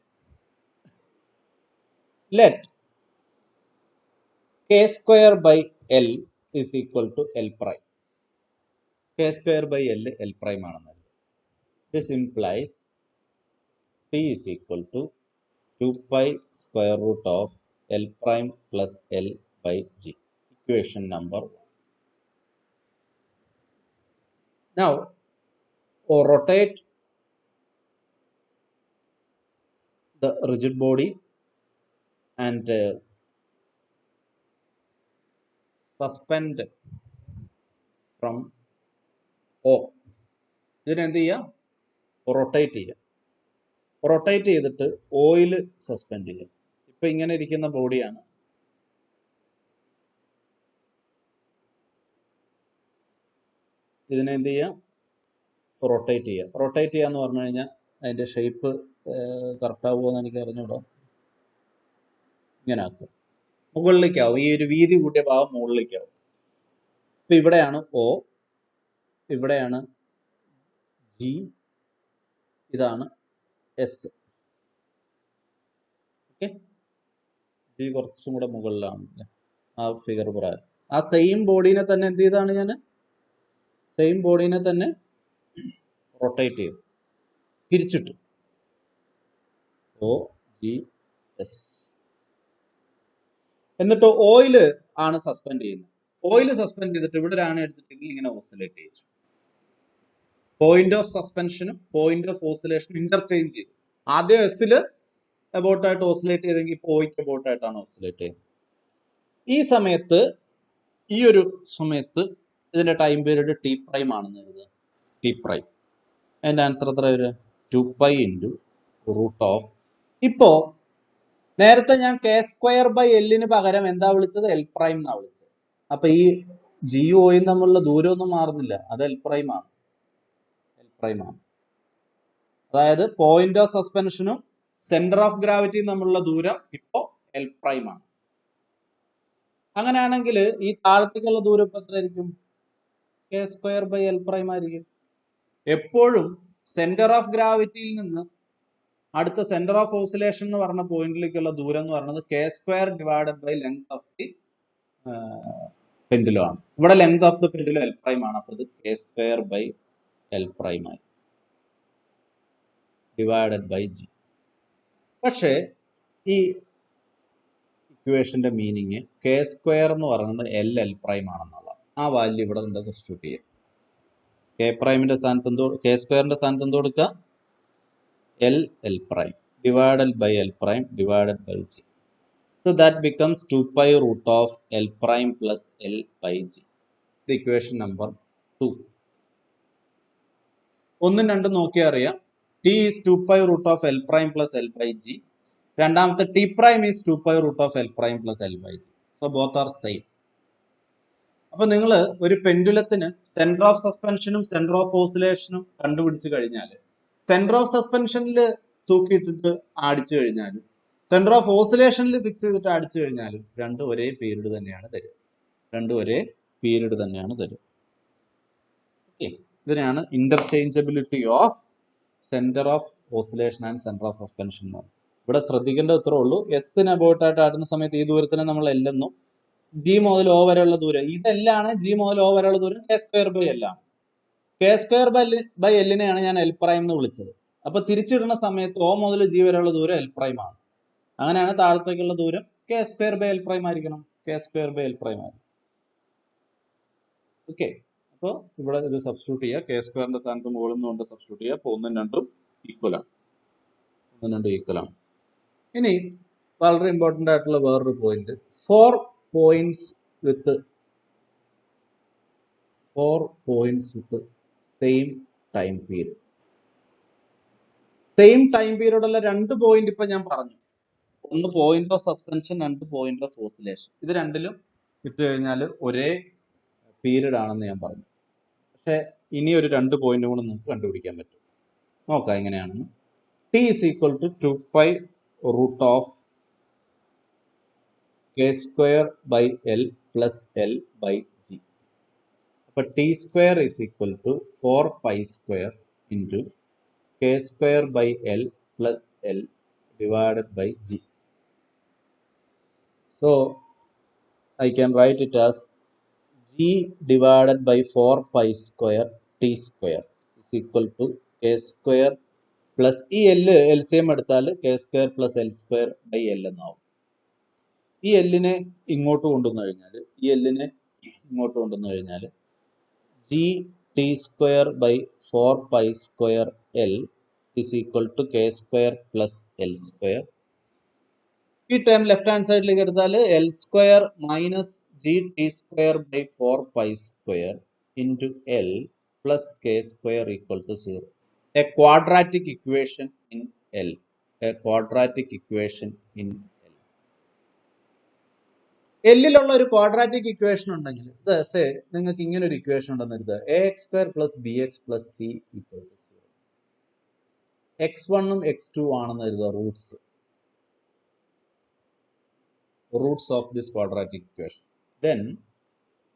Let k square by l is equal to l prime. K square by l l prime ആണെന്നല്ല. This implies T is equal to 2 pi square root of L prime plus L by G. Equation number 1. Now, rotate the rigid body and suspend from O. ഇതിനെന്ത് ചെയ്യുക? റൊട്ടേറ്റ് ചെയ്യുക. റൊട്ടേറ്റ് ചെയ്തിട്ട് ഓയിൽ സസ്പെൻഡ് ചെയ്യുക. ഇപ്പൊ ഇങ്ങനെ ഇരിക്കുന്ന ബോഡിയാണ്. ഇതിനെന്ത് ചെയ്യുക? റൊട്ടേറ്റ് ചെയ്യുക. റൊട്ടേറ്റ് ചെയ്യുക എന്ന് പറഞ്ഞു കഴിഞ്ഞാൽ അതിന്റെ ഷേപ്പ് കറക്റ്റ് ആവുമോന്ന് എനിക്ക് അറിഞ്ഞൂടാ. ഇങ്ങനെ ആക്കും, മുകളിലേക്കാവും. ഈ ഒരു വീതി കൂട്ടിയ ഭാഗം മുകളിലേക്കാവും. ഇപ്പൊ ഇവിടെയാണ് O, ഇവിടെയാണ് G, ഇതാണ് എസ്. ഓക്കെ, ജി കുറച്ചും കൂടെ മുകളിലാണ് ആ ഫിഗർ പ്രകാരം. ആ സെയിം ബോഡീനെ തന്നെ എന്ത് ചെയ്താണ് ഞാൻ? സെയിം ബോഡീനെ തന്നെ റൊട്ടേറ്റ് ചെയ്തു, തിരിച്ചിട്ടു. O G S. എന്നിട്ട് ഓയിൽ ആണ് സസ്പെൻഡ് ചെയ്യുന്നത്. ഓയിൽ സസ്പെൻഡ് ചെയ്തിട്ട് ഇവിടെ ഒരാണി അടിച്ചിട്ട് ഇങ്ങനെ ഓസിലേറ്റ് ചെയ്തു. പോയിന്റ് ഓഫ് സസ്പെൻഷനും പോയിന്റ് ഓഫ് ഓസിലേഷനും ഇന്റർചേഞ്ച് ചെയ്തു. ആദ്യം എസ്സില് അബൌട്ടായിട്ട് ഓസിലേറ്റ് ചെയ്തെങ്കിൽ ഇപ്പോൾ ഓയ്ക്ക് അബൌട്ടായിട്ടാണ് ഓസിലേറ്റ് ചെയ്യുന്നത്. ഈ സമയത്ത്, ഈ ഒരു സമയത്ത് ഇതിന്റെ ടൈം പീരീഡ് ടി പ്രൈം ആണെന്ന് കരുതുക. T prime. അതിന്റെ ആൻസർ എത്ര വരും? 2 പൈ ഇൻറ്റു റൂട്ട് ഓഫ്. ഇപ്പോ നേരത്തെ ഞാൻ കെ സ്ക്വയർ ബൈ എല്ലിന് പകരം എന്താ വിളിച്ചത്? എൽ പ്രൈം എന്നാ വിളിച്ചത്. അപ്പൊ ഈ ജി ഓയും തമ്മിലുള്ള ദൂരമൊന്നും മാറുന്നില്ല, അത് എൽ പ്രൈം ആണ്. എൽ പ്രൈം ആണ്. അതായത് പോയിന്റ് ഓഫ് സസ്പെൻഷനും സെന്റർ ഓഫ് ഗ്രാവിറ്റിയും തമ്മിലുള്ള ദൂരം ഇപ്പോ എൽ പ്രൈം ആണ്. അങ്ങനെയാണെങ്കിൽ ഈ താഴത്തേക്കുള്ള ദൂരം ഇപ്പൊ എത്രയായിരിക്കും? K square by L prime ആയിരിക്കും. എപ്പോഴും സെന്റർ ഓഫ് ഗ്രാവിറ്റിയിൽ നിന്ന് അടുത്ത സെന്റർ ഓഫ് ഓസിലേഷൻ എന്ന് പറഞ്ഞ പോയിന്റിലേക്കുള്ള ദൂരം എന്ന് പറയുന്നത് K square divided by length of the pendulum ആണ്. ഇവിടെ length of the pendulum L prime ആണ്. അപ്പൊ ഇത് K square by L prime ആയി ഡിവൈഡഡ് ബൈ ജി. പക്ഷേ ഈ ഇക്വേഷന്റെ മീനിങ് കെ സ്ക്വയർ എന്ന് പറയുന്നത് എൽ എൽ പ്രൈം ആണെന്നുള്ള ആ വാല്യൂ ഇവിടെ ഉണ്ട് സബ്സ്റ്റിറ്റ്യൂട്ട് ചെയ്യുക. കെ പ്രൈമിന്റെ സ്ഥാനത്ത് എന്തോ, കെ സ്ക്വയറിന്റെ സ്ഥാനത്ത് എന്തോ കൊടുക്കുക? L l prime divided by L prime divided by g. So that becomes 2 pi root of l prime plus l by g. ഇത് ഇക്വേഷൻ നമ്പർ 2. 1ഉം 2ഉം നോക്കിയാൽ അറിയാം. T is 2 pi root of l prime plus l by g. രണ്ടാമത്തെ t prime is 2 pi root of l prime plus l by g. So both are same. അപ്പൊ നിങ്ങൾ ഒരു പെൻഡുലത്തിന് സെന്റർ ഓഫ് സസ്പെൻഷനും സെന്റർ ഓഫ് ഓസിലേഷനും കണ്ടുപിടിച്ചു കഴിഞ്ഞാൽ, സെന്റർ ഓഫ് സസ്പെൻഷനിൽ തൂക്കിയിട്ടിട്ട് അടിച്ചു കഴിഞ്ഞാലും സെന്റർ ഓഫ് ഓസിലേഷനിൽ ഫിക്സ് ചെയ്തിട്ട് അടിച്ചു കഴിഞ്ഞാലും രണ്ടും ഒരേ പീരീഡ് തന്നെയാണ് തരിക. രണ്ടും ഒരേ പീരീഡ് തന്നെയാണ് തരിക. ഓക്കെ, ഇതിനാണ് interchangeability of centre of oscillation and centre of suspension. ഇവിടെ ശ്രദ്ധിക്കേണ്ട ഇത്രേ ഉള്ളൂ. എസ്സിന് അബൌട്ടായിട്ട് ആടുന്ന സമയത്ത് ഈ ദൂരത്തിന് നമ്മൾ എല്ലെന്നും ജി മുതൽ ഓ വരെയുള്ള ദൂരം ഇതെല്ലാണ്. ജി മുതൽ ഓ വരെയുള്ള ദൂരം കെ സ്ക്വയർ ബൈ എല്ലാണ്. കെ സ്ക്വയർ ബൈ എല്ലിനെയാണ് ഞാൻ എൽ പ്രൈം എന്ന് വിളിച്ചത്. അപ്പൊ തിരിച്ചിടുന്ന സമയത്ത് ഓ മുതൽ ജി വരെയുള്ള ദൂരം എൽ പ്രൈം ആണ്. അങ്ങനെയാണ് താഴത്തേക്കുള്ള ദൂരം k square by L prime ആയിരിക്കണം. K square by L prime ആയിരിക്കും. ഓക്കെ, അപ്പോൾ ഇവിടെ ഇത് സബ്സ്റ്റിറ്റ്യൂട്ട് ചെയ്യുക. കെ സ്ക്വയറിന്റെ സ്ഥാനത്ത് മുകളിൽ നിന്ന് കൊണ്ട് സബ്സ്റ്റിറ്റ്യൂട്ട് ചെയ്യുക. അപ്പോൾ 1 ഉം 2 ഈക്വൽ ആണ്. 1 ഉം 2 ഈക്വൽ ആണ്. ഇനി വളരെ ഇമ്പോർട്ടൻ്റ് ആയിട്ടുള്ള വേറൊരു point, 4 points with same time period. Same time period ഉള്ള 2 പോയിന്റ് ഇപ്പൊ ഞാൻ പറഞ്ഞു. ഒന്ന് point of suspension, 2 point of oscillation. ഇത് രണ്ടിലും ഇട്ട് കഴിഞ്ഞാൽ ഒരേ പീരീഡ് ആണെന്ന് ഞാൻ പറഞ്ഞു. പക്ഷെ ഇനി ഒരു 2 പോയിന്റ് കൂടെ നിങ്ങൾക്ക് കണ്ടുപിടിക്കാൻ പറ്റും. നോക്കാം എങ്ങനെയാണെന്ന്. T is equal to 2π root of k square by l plus l by g. അപ്പൊ t square is equal to 4π square into k square by l plus l divided by g. So I can write it as g divided by 4π square t square is equal to k square plus ഈ എല്ല് എൽസിയം എടുത്താൽ k square plus l square by l എന്നാവും. ഈ എല്ലിനെ ഇങ്ങോട്ട് കൊണ്ടുവന്നു കഴിഞ്ഞാൽ g t square by 4π square l is equal to k square plus l square. ഈ ടേം ലെഫ്റ്റ് ഹാൻഡ് സൈഡിലേക്ക് എടുത്താൽ l square minus g t square by 4π square into l plus k square equal to 0. A quadratic equation in l. എല്ലിലുള്ള ഒരു ക്വാഡ്രാറ്റിക് ഇക്വേഷൻ ഉണ്ടെങ്കിൽ നിങ്ങൾക്ക് ഇങ്ങനെ ഒരു ഇക്വേഷൻ ഉണ്ടെന്ന് കരുതുക. A x square plus b x plus c equal to 0. x1 ഉം x2 ആണെന്ന് കരുതുക roots of this quadratic equation. Then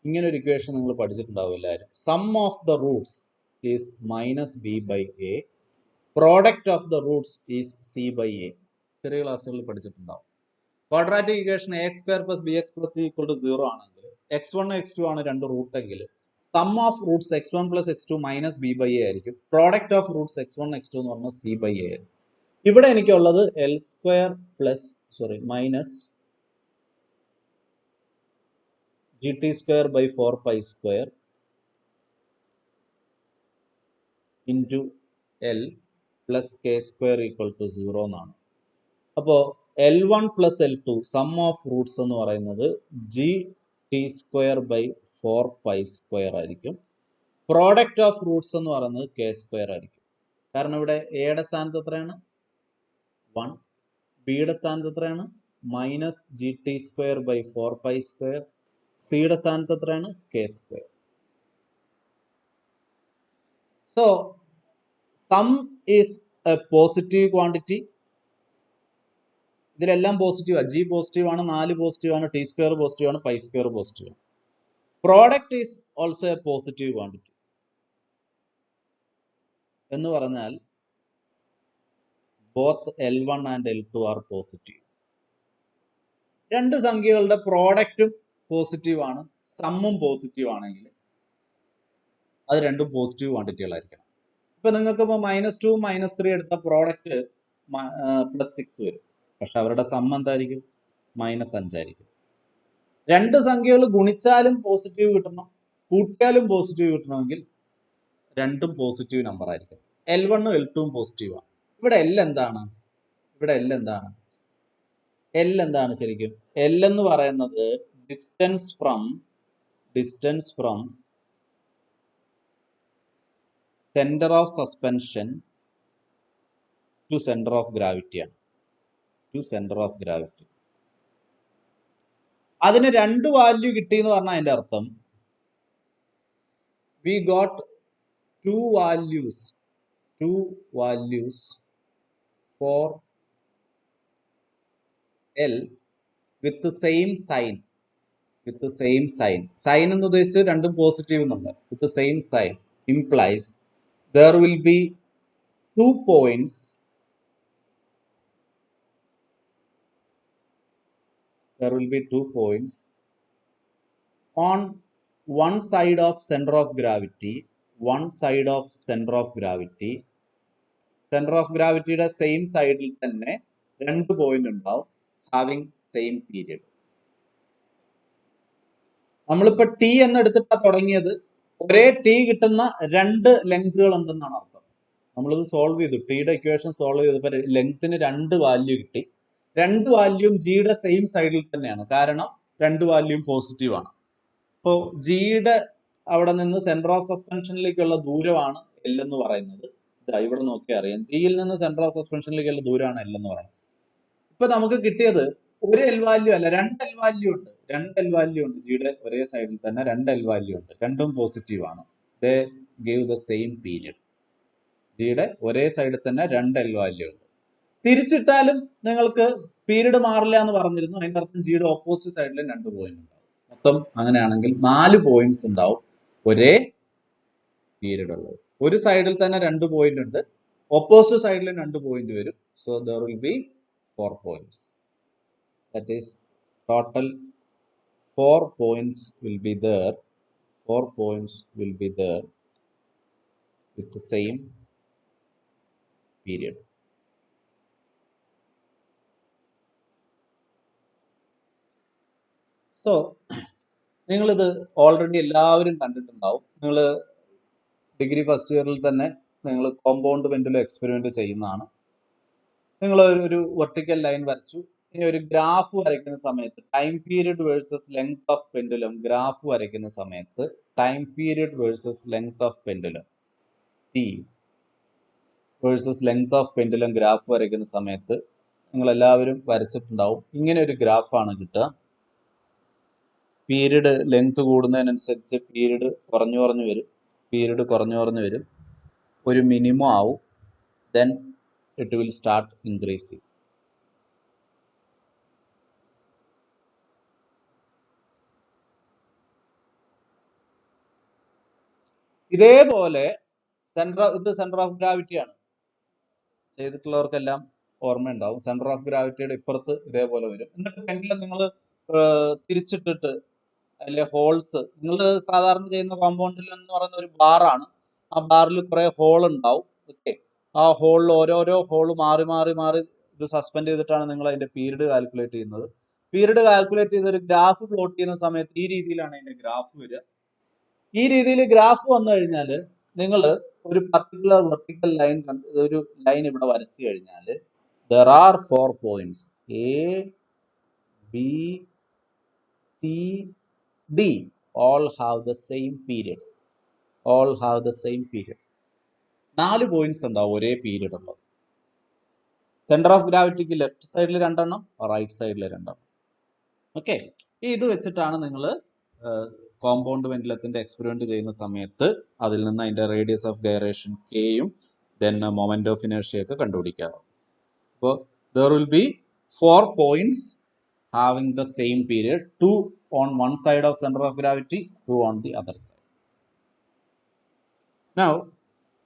ഇങ്ങനെ ഒരു ഇക്വേഷൻ നിങ്ങൾ പഠിച്ചിട്ടുണ്ടാവും എല്ലാവരും. Sum of the roots is minus b by a, product of the roots is c by a. ചെറിയ ക്ലാസ്സുകളിൽ പഠിച്ചിട്ടുണ്ടാവും. Quadratic equation a x square plus b x plus c equal to 0 ആണെങ്കിൽ x1 x2 ആണ് 2 റൂട്ട് എങ്കിൽ sum of roots x1 plus x2 minus b by a ആയിരിക്കും. Product of roots x1 x2 എന്ന് പറഞ്ഞാൽ സി ബൈ എ ആയിരിക്കും. ഇവിടെ എനിക്കുള്ളത് l square minus g t square by 4π square into l plus k square equal to 0 എന്നാണ്. അപ്പോൾ L1 plus L2 some of roots എന്ന് പറയുന്നത് g t square by 4π square ആയിരിക്കും. പ്രോഡക്റ്റ് ഓഫ് റൂട്ട്സ് എന്ന് പറയുന്നത് കെ സ്ക്വയർ ആയിരിക്കും. കാരണം ഇവിടെ എയുടെ സ്ഥാനത്ത് എത്രയാണ് 1, ബിയുടെ സ്ഥാനത്ത് എത്രയാണ് minus g t square by 4π square, സിയുടെ സ്ഥാനത്ത് എത്രയാണ് k square. So sum is a positive quantity. ഇതിലെല്ലാം പോസിറ്റീവ്. ജി പോസിറ്റീവ് ആണ്, 4 പോസിറ്റീവ് ആണ്, ടി സ്ക്വയർ പോസിറ്റീവ് ആണ്, പൈ സ്ക്വയർ പോസിറ്റീവ് ആണ്. Product is also a positive quantity. എന്ന് പറഞ്ഞാൽ both L1 and L2 are positive. 2 സംഖ്യകളുടെ പ്രോഡക്റ്റും പോസിറ്റീവ് ആണ്, സമ്മും പോസിറ്റീവ് ആണെങ്കിൽ അത് രണ്ടും പോസിറ്റീവ് ക്വാണ്ടിറ്റികളായിരിക്കണം. ഇപ്പൊ നിങ്ങൾക്ക് ഇപ്പോൾ -2 -3 എടുത്ത പ്രോഡക്റ്റ് +6 വരും. പക്ഷെ അവരുടെ സം എന്തായിരിക്കും -5 ആയിരിക്കും. 2 സംഖ്യകൾ ഗുണിച്ചാലും പോസിറ്റീവ് കിട്ടണം, കൂട്ടിയാലും പോസിറ്റീവ് കിട്ടണമെങ്കിൽ രണ്ടും പോസിറ്റീവ് നമ്പർ ആയിരിക്കും. L1 ഉം L2 ഉം പോസിറ്റീവ് ആണ്. ഇവിടെ L എന്താണ് ശരിക്കും? L എന്ന് പറയുന്നത് distance from centre of suspension to centre of gravity ആണ്. അതിന് 2 വാല്യൂ കിട്ടി എന്ന് പറഞ്ഞാൽ അതിന്റെ അർത്ഥം we got 2 values for L with the same sign. Sign എന്ന് ഉദ്ദേശിച്ച് രണ്ടും പോസിറ്റീവ് എന്നുണ്ട്. With the same sign implies there will be 2 points on one side of center of gravity, center of gravityയുടെ സെയിം സൈഡിൽ തന്നെ 2 പോയിന്റ് ഉണ്ടാവും ഹാവിങ് സെയിം പീരിയഡ്. നമ്മളിപ്പോ ടി എന്നെടുത്തിട്ടാ തുടങ്ങിയത്, ഒരേ ടി കിട്ടുന്ന 2 ലെങ്തുകൾ ഉണ്ടെന്നാണ് അർത്ഥം. നമ്മളിത് സോൾവ് ചെയ്തു, ടിയുടെ ഇക്വേഷൻ സോൾവ് ചെയ്തപ്പോൾ ലെങ്ത്തിന് 2 വാല്യൂ കിട്ടി. 2 വാല്യൂം ജിയുടെ സെയിം സൈഡിൽ തന്നെയാണ്, കാരണം 2 വാല്യൂം പോസിറ്റീവ് ആണ്. അപ്പോൾ ജിയുടെ അവിടെ നിന്ന് സെന്റർ ഓഫ് സസ്പെൻഷനിലേക്കുള്ള ദൂരമാണ് എൽ എന്ന് പറയുന്നത്. ഇവിടെ നോക്കിയാൽ അറിയാം, ജിയിൽ നിന്ന് സെന്റർ ഓഫ് സസ്പെൻഷനിലേക്കുള്ള ദൂരമാണ് എൽ എന്ന് പറയുന്നത്. ഇപ്പൊ നമുക്ക് കിട്ടിയത് ഒരു എൽ വാല്യൂ അല്ല, 2 എൽ വാല്യൂ ഉണ്ട്. 2 എൽ വാല്യൂ ഉണ്ട് ജിയുടെ ഒരേ സൈഡിൽ തന്നെ 2 എൽ വാല്യൂ ഉണ്ട്, രണ്ടും പോസിറ്റീവ് ആണ്. ദേ ഗിവ് ദ സെയിം പീരിയഡ്. ജിയുടെ ഒരേ സൈഡിൽ തന്നെ 2 എൽ വാല്യൂ ഉണ്ട്. തിരിച്ചിട്ടാലും നിങ്ങൾക്ക് പീരീഡ് മാറില്ല എന്ന് പറഞ്ഞിരുന്നു, അതിന്റെ അർത്ഥം ജിയുടെ ഓപ്പോസിറ്റ് സൈഡിലും 2 പോയിന്റ് ഉണ്ടാവും. മൊത്തം അങ്ങനെയാണെങ്കിൽ 4 പോയിന്റ്സ് ഉണ്ടാവും ഒരേ പീരീഡ് ഉള്ളത്. ഒരു സൈഡിൽ തന്നെ 2 പോയിന്റ് ഉണ്ട്, ഓപ്പോസിറ്റ് സൈഡിലും 2 പോയിന്റ് വരും. So there will be 4 points. That is total 4 points will be there. 4 points will be there with the same period. So നിങ്ങളിത് ഓൾറെഡി എല്ലാവരും കണ്ടിട്ടുണ്ടാവും. നിങ്ങൾ ഡിഗ്രി ഫസ്റ്റ് ഇയറിൽ തന്നെ നിങ്ങൾ കോമ്പൗണ്ട് പെൻഡുലം എക്സ്പെരിമെന്റ് ചെയ്യുന്നതാണ്. നിങ്ങൾ ഒരു വെർട്ടിക്കൽ ലൈൻ വരച്ചു, ഇനി ഒരു ഗ്രാഫ് വരയ്ക്കുന്ന സമയത്ത് time period versus length of pendulum graph വരയ്ക്കുന്ന സമയത്ത് time period versus length of pendulum T versus length of pendulum graph വരയ്ക്കുന്ന സമയത്ത് നിങ്ങൾ എല്ലാവരും വരച്ചിട്ടുണ്ടാവും. ഇങ്ങനെ ഒരു ഗ്രാഫാണ് കിട്ടുക. പീരീഡ് ലെങ്ത് കൂടുന്നതിനനുസരിച്ച് പീരീഡ് കുറഞ്ഞു കുറഞ്ഞു വരും, പീരീഡ് കുറഞ്ഞു കുറഞ്ഞു വരും, ഒരു മിനിമം ആവും, then it will start increasing. ഇതേപോലെ ഇത് സെന്റർ ഓഫ് ഗ്രാവിറ്റി ആണ്. ചെയ്തിട്ടുള്ളവർക്കെല്ലാം ഓർമ്മയുണ്ടാവും. സെന്റർ ഓഫ് ഗ്രാവിറ്റിയുടെ ഇപ്പുറത്ത് ഇതേപോലെ വരും. എന്നിട്ട് പെൻഡുലം നിങ്ങൾ തിരിച്ചിട്ടിട്ട് അതിലെ ഹോൾസ്, നിങ്ങൾ സാധാരണ ചെയ്യുന്ന കോമ്പൗണ്ടിൽ എന്ന് പറയുന്ന ഒരു ബാറാണ്, ആ ബാറിൽ കുറെ ഹോൾ ഉണ്ടാവും. ഓക്കെ, ആ ഹോളിൽ ഓരോരോ ഹോൾ മാറി മാറി മാറി ഇത് സസ്പെൻഡ് ചെയ്തിട്ടാണ് നിങ്ങൾ അതിന്റെ പീരീഡ് കാൽക്കുലേറ്റ് ചെയ്യുന്നത്. പീരീഡ് കാൽക്കുലേറ്റ് ചെയ്ത് ഒരു ഗ്രാഫ് പ്ലോട്ട് ചെയ്യുന്ന സമയത്ത് ഈ രീതിയിലാണ് അതിന്റെ ഗ്രാഫ് വരിക. ഈ രീതിയിൽ ഗ്രാഫ് വന്നു കഴിഞ്ഞാൽ നിങ്ങൾ ഒരു പർട്ടിക്കുലർ വെർട്ടിക്കൽ ലൈൻ, ഒരു ലൈൻ ഇവിടെ വരച്ചു കഴിഞ്ഞാൽ there are 4 points A, B, C, D. All have the same period. All have the same period. 4 points ഉണ്ടാവും ഒരേ പീരീഡ് ഉള്ളത്. സെന്റർ ഓഫ് ഗ്രാവിറ്റിക്ക് ലെഫ്റ്റ് സൈഡിൽ 2 എണ്ണം, റൈറ്റ് സൈഡിൽ 2 എണ്ണം. ഓക്കെ, ഇത് വെച്ചിട്ടാണ് നിങ്ങൾ കോമ്പൗണ്ട് പെൻഡുലത്തിന്റെ എക്സ്പെരിമെന്റ് ചെയ്യുന്ന സമയത്ത് അതിൽ നിന്ന് അതിന്റെ റേഡിയസ് ഓഫ് ഗൈറേഷൻ കെയും ദെൻ മൊമെന്റ് ഓഫ് ഇനേർഷ്യ ഒക്കെ കണ്ടുപിടിക്കാറ്. അപ്പോൾ there will be 4 points having the same period, 2 on one side of center of gravity, 2 on the other side. Now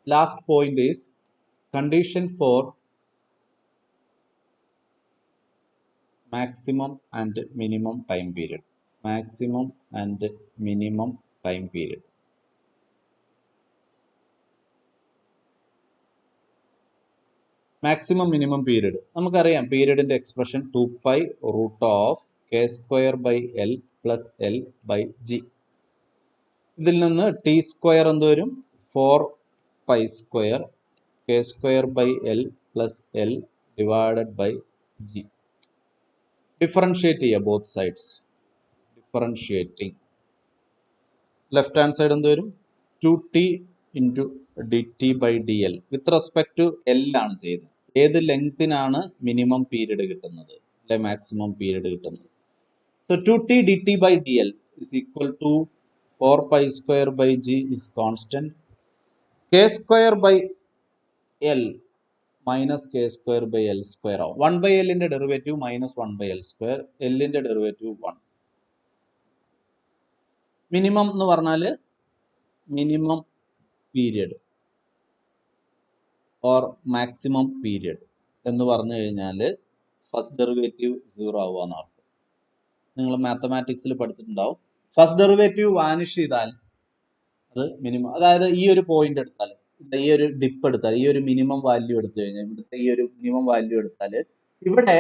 last point is condition for maximum and minimum time period. Maximum and minimum time period. Maximum minimum period നമുക്കറിയാം. പീരീഡിന്റെ expression 2π √of k² / L + L / G. ഇതിൽ നിന്ന് t² എന്ത് വരും? 4π² k² / L + L / G. Differentiate ചെയ്യുക both sides. Differentiating left hand side എന്ത് വരും? 2t × dt/dl. With respect to L ആണ് ചെയ്യുന്നത്. ഏത് ലെങ്തിനാണ് മിനിമം പീരീഡ് കിട്ടുന്നത് അല്ലെ മാക്സിമം പീരീഡ് കിട്ടുന്നത്. So 2t dt/dl is equal to 4π² G is constant. k² L minus k² L² ആവും. 1/L derivative minus 1/L², L derivative 1. Minimum എന്ന് പറഞ്ഞാൽ minimum period or maximum period എന്ന് പറഞ്ഞു കഴിഞ്ഞാൽ ഫസ്റ്റ് ഡെറിവേറ്റീവ് 0 ആവുക എന്നാണ്. നിങ്ങൾ മാത്തമാറ്റിക്സിൽ പഠിച്ചിട്ടുണ്ടാവും. ഫസ്റ്റ് ഡെറിവേറ്റീവ് വാനിഷ് ചെയ്താൽ അത് മിനിമം, അതായത് ഈ ഒരു പോയിന്റ് എടുത്താൽ, ഈ ഒരു ഡിപ്പ് എടുത്താൽ, ഈ ഒരു മിനിമം വാല്യൂ എടുത്തു കഴിഞ്ഞാൽ, ഇവിടുത്തെ ഈ ഒരു മിനിമം വാല്യൂ എടുത്താൽ ഇവിടെ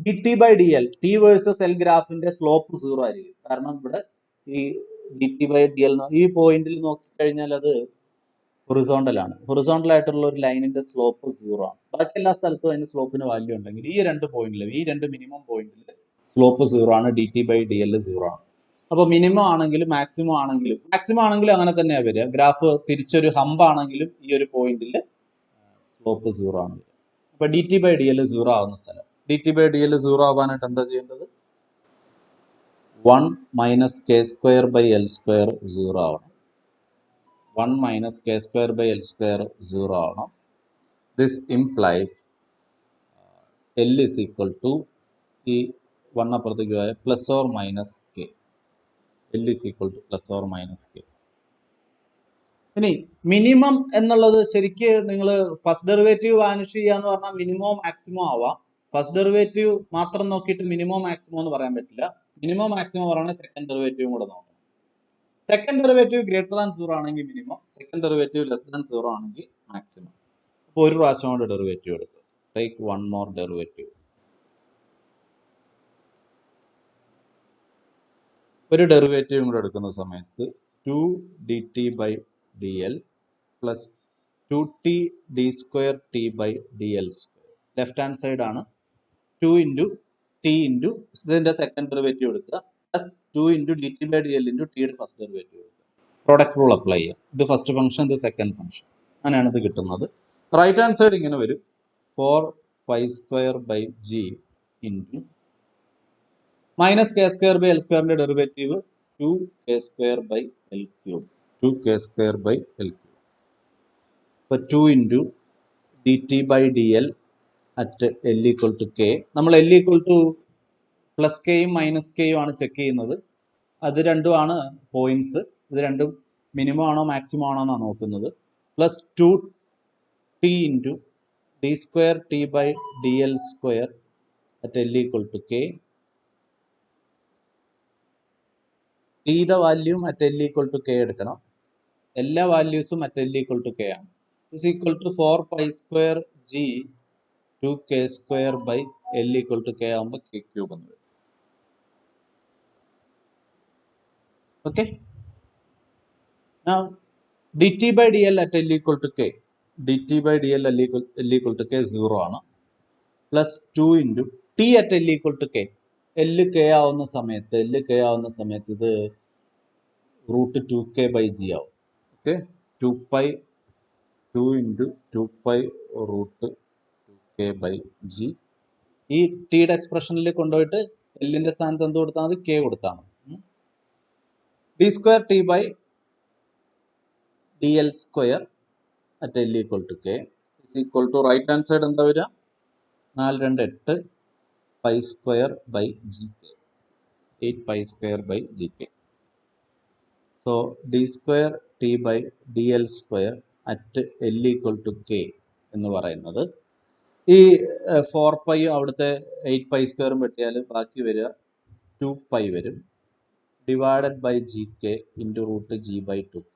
D T by D L T versus L ഗ്രാഫിന്റെ സ്ലോപ്പ് 0 ആയിരിക്കും. കാരണം ഇവിടെ ഈ D T by D L ഈ പോയിന്റിൽ നോക്കിക്കഴിഞ്ഞാൽ അത് ഹൊറിസോണ്ടൽ ആണ്. ഹൊറിസോണ്ടൽ ആയിട്ടുള്ള ഒരു ലൈനിന്റെ സ്ലോപ്പ് 0 ആണ്. ബാക്കി എല്ലാ സ്ഥലത്തും അതിന് സ്ലോപ്പിന് വാല്യൂ ഉണ്ടെങ്കിൽ ഈ രണ്ട് പോയിന്റിലും ഈ രണ്ട് മിനിമം പോയിന്റിൽ സ്ലോപ്പ് 0 ആണ്. D T by D L 0 ആണ്. അപ്പൊ മിനിമം ആണെങ്കിലും മാക്സിമം ആണെങ്കിലും അങ്ങനെ തന്നെയാ വരിക. ഗ്രാഫ് തിരിച്ചൊരു ഹമ്പ് ആണെങ്കിലും ഈ ഒരു പോയിന്റിൽ സ്ലോപ്പ് 0 ആണ്. അപ്പൊ D T by D L 0 ആവുന്ന സ്ഥലം, D T by D L 0 ആവാനായിട്ട് എന്താ ചെയ്യേണ്ടത്? 1 minus K square by L square 0 ആവണം. 1 minus K square by L square 0 ആവണം. This implies L is equal to ഈ 1 അപ്പുറത്തേക്ക് പോയ plus or minus K. L is equal to plus or minus K. ഇനി മിനിമം എന്നുള്ളത് ശരിക്ക് നിങ്ങൾ ഫസ്റ്റ് ഡെറിവേറ്റീവ് വാനിഷ് ചെയ്യാന്ന് പറഞ്ഞാൽ മിനിമോ മാക്സിമോ ആവാം. ഫസ്റ്റ് ഡെറിവേറ്റീവ് മാത്രം നോക്കിയിട്ട് മിനിമോ മാക്സിമോ എന്ന് പറയാൻ പറ്റില്ല. മിനിമോ മാക്സിമോ പറയുന്നത് സെക്കൻഡ് ഡെറിവേറ്റീവും കൂടെ നോക്കണം. സെക്കൻഡ് ഡെറിവേറ്റീവ് ഗ്രേറ്റർ ദാൻ 0 ആണെങ്കിൽ minimum, second derivative less than 0 ആണെങ്കിൽ മാക്സിമം. അപ്പോൾ ഒരു പ്രാവശ്യം കൊണ്ട് ഡെറിവേറ്റീവ് എടുക്കുക. Take one more derivative. ഒരു ഡെറിവേറ്റീവും കൂടെ എടുക്കുന്ന സമയത്ത് 2 D T by D L plus 2t D square T by D L square. Left hand side ആണ് 2 ഇൻറ്റു ടി ഇൻറ്റു ഇതിന്റെ സെക്കൻഡ് ഡെറിവേറ്റീവ് എടുക്കുക plus 2 into D T by D L into ടിയുടെ ഫസ്റ്റ് ഡെറിവേറ്റീവ് എടുക്കുക. പ്രൊഡക്റ്റ് റൂൾ അപ്ലൈ ചെയ്യുക. ഇത് ഫസ്റ്റ് ഫംഗ്ഷൻ, ഇത് സെക്കൻഡ് ഫംഗ്ഷൻ. അങ്ങനെയാണ് ഇത് കിട്ടുന്നത്. റൈറ്റ് ഹാൻഡ് സൈഡ് ഇങ്ങനെ വരും. 4 pi square by g into minus K square by l സ്ക്വയറിന്റെ derivative 2 k square by l cube. 2 k square by l cube. അപ്പോൾ 2 into D T by D l at L equal to k. നമ്മൾ എൽ ഈക്വൽ ടു പ്ലസ് കെയും മൈനസ് കെയും ആണ് ചെക്ക് ചെയ്യുന്നത്. അത് രണ്ടുമാണ് പോയിന്റ്സ്. ഇത് രണ്ടും മിനിമം ആണോ മാക്സിമം ആണോ എന്നാണ് നോക്കുന്നത്. Plus 2t into d square T by D L square at L equal to k. ടിയുടെ വാല്യൂം at L equal to k എടുക്കണം. എല്ലാ വാല്യൂസും at L equal to k ആണ്. Is equal to 4 pi square g 2 k square by l equal to k ആകുമ്പോൾ കെ ക്യൂബ് എന്ന് വരും. Okay. Now dt by dl at l equal to k. dt by dl l equal to k 0 ആണ്. Plus 2 into t at L equal to k. L k ആവുന്ന സമയത്ത് ഇത് റൂട്ട് 2k ബൈ ജി ആവും. Okay. 2 into 2π root 2k by g. ഈ ടിയുടെ എക്സ്പ്രഷനിൽ കൊണ്ടുപോയിട്ട് എല്ലിന്റെ സ്ഥാനത്ത് എന്ത് കൊടുത്താൽ മതി? കെ കൊടുത്താൽ മതി. D square T by D L square at L equal to K is equal to right hand side എന്താ വരിക? 4 2 8 pi square by G K. 8 pi square by G K. So D square T by D L square at L equal to K എന്ന് പറയുന്നത് ഈ 4 പൈ അവിടുത്തെ 8 പൈ സ്ക്വയറും വെട്ടിയാൽ ബാക്കി വരിക 2π വരും. Divided by G k into root g by 2k.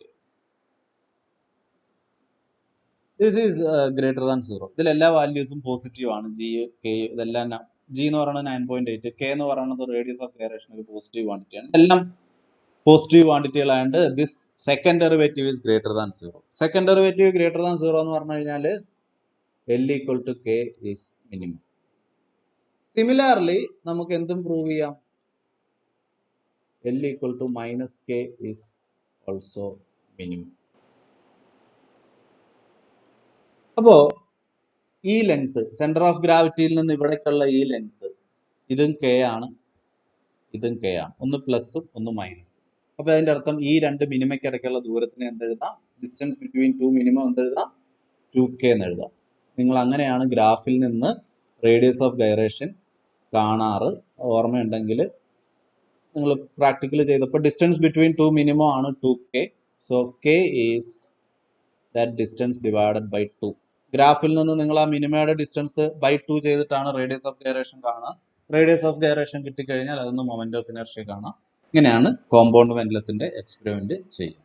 This is greater than 0. ഇതിൽ എല്ലാ വാല്യൂസും പോസിറ്റീവ് ആണ്. ജി കെ ഇതെല്ലാം. ജി എന്ന് പറയുന്നത് 9.8, കെ എന്ന് പറയുന്നത് റേഡിയസ് ഓഫ് ഗൈറേഷൻ ഒരു പോസിറ്റീവ് ക്വാണ്ടിറ്റിയാണ്. ഇതെല്ലാം പോസിറ്റീവ് ക്വാണ്ടിറ്റികളായതുകൊണ്ട് this second derivative is greater than 0. Second derivative greater than 0 എന്ന് പറഞ്ഞു കഴിഞ്ഞാൽ l equal to k is minimum. Similarly നമുക്ക് എന്തും പ്രൂവ് ചെയ്യാം. L equal to minus K is also minimum. അപ്പോ ഈ ലെങ്ത് സെന്റർ ഓഫ് ഗ്രാവിറ്റിയിൽ നിന്ന് ഇവിടേക്കുള്ള ഈ ലെങ്ത് ഇതും കെ ആണ്, ഇതും കെ ആണ്. ഒന്ന് പ്ലസും ഒന്ന് മൈനസും. അപ്പൊ അതിന്റെ അർത്ഥം ഈ രണ്ട് മിനിമയ്ക്കിടയ്ക്കുള്ള ദൂരത്തിന് എന്തെഴുതാം? ഡിസ്റ്റൻസ് ബിറ്റ്വീൻ ടു മിനിമം എന്തെഴുതാം? 2k എന്ന് എഴുതാം. നിങ്ങൾ അങ്ങനെയാണ് ഗ്രാഫിൽ നിന്ന് റേഡിയസ് ഓഫ് ഗൈറേഷൻ കാണാറ്. ഓർമ്മയുണ്ടെങ്കിൽ നിങ്ങൾ പ്രാക്ടിക്കൽ ചെയ്തപ്പോൾ ഡിസ്റ്റൻസ് ബിറ്റ്വീൻ ടു മിനിമം ആണ് 2k. So k is that distance divided by 2. ഗ്രാഫിൽ നിന്ന് നിങ്ങൾ ആ മിനിമയുടെ ഡിസ്റ്റൻസ് ബൈ 2 ചെയ്തിട്ടാണ് റേഡിയസ് ഓഫ് ഗൈറേഷൻ കാണുക. റേഡിയസ് ഓഫ് ഗൈറേഷൻ കിട്ടിക്കഴിഞ്ഞാൽ അതൊന്ന് മൊമെന്റ് ഓഫ് ഇനർഷ്യ കാണാം. ഇങ്ങനെയാണ് കോമ്പൗണ്ട് പെൻഡലത്തിന്റെ എക്സ്പെരിമെന്റ് ചെയ്യുക.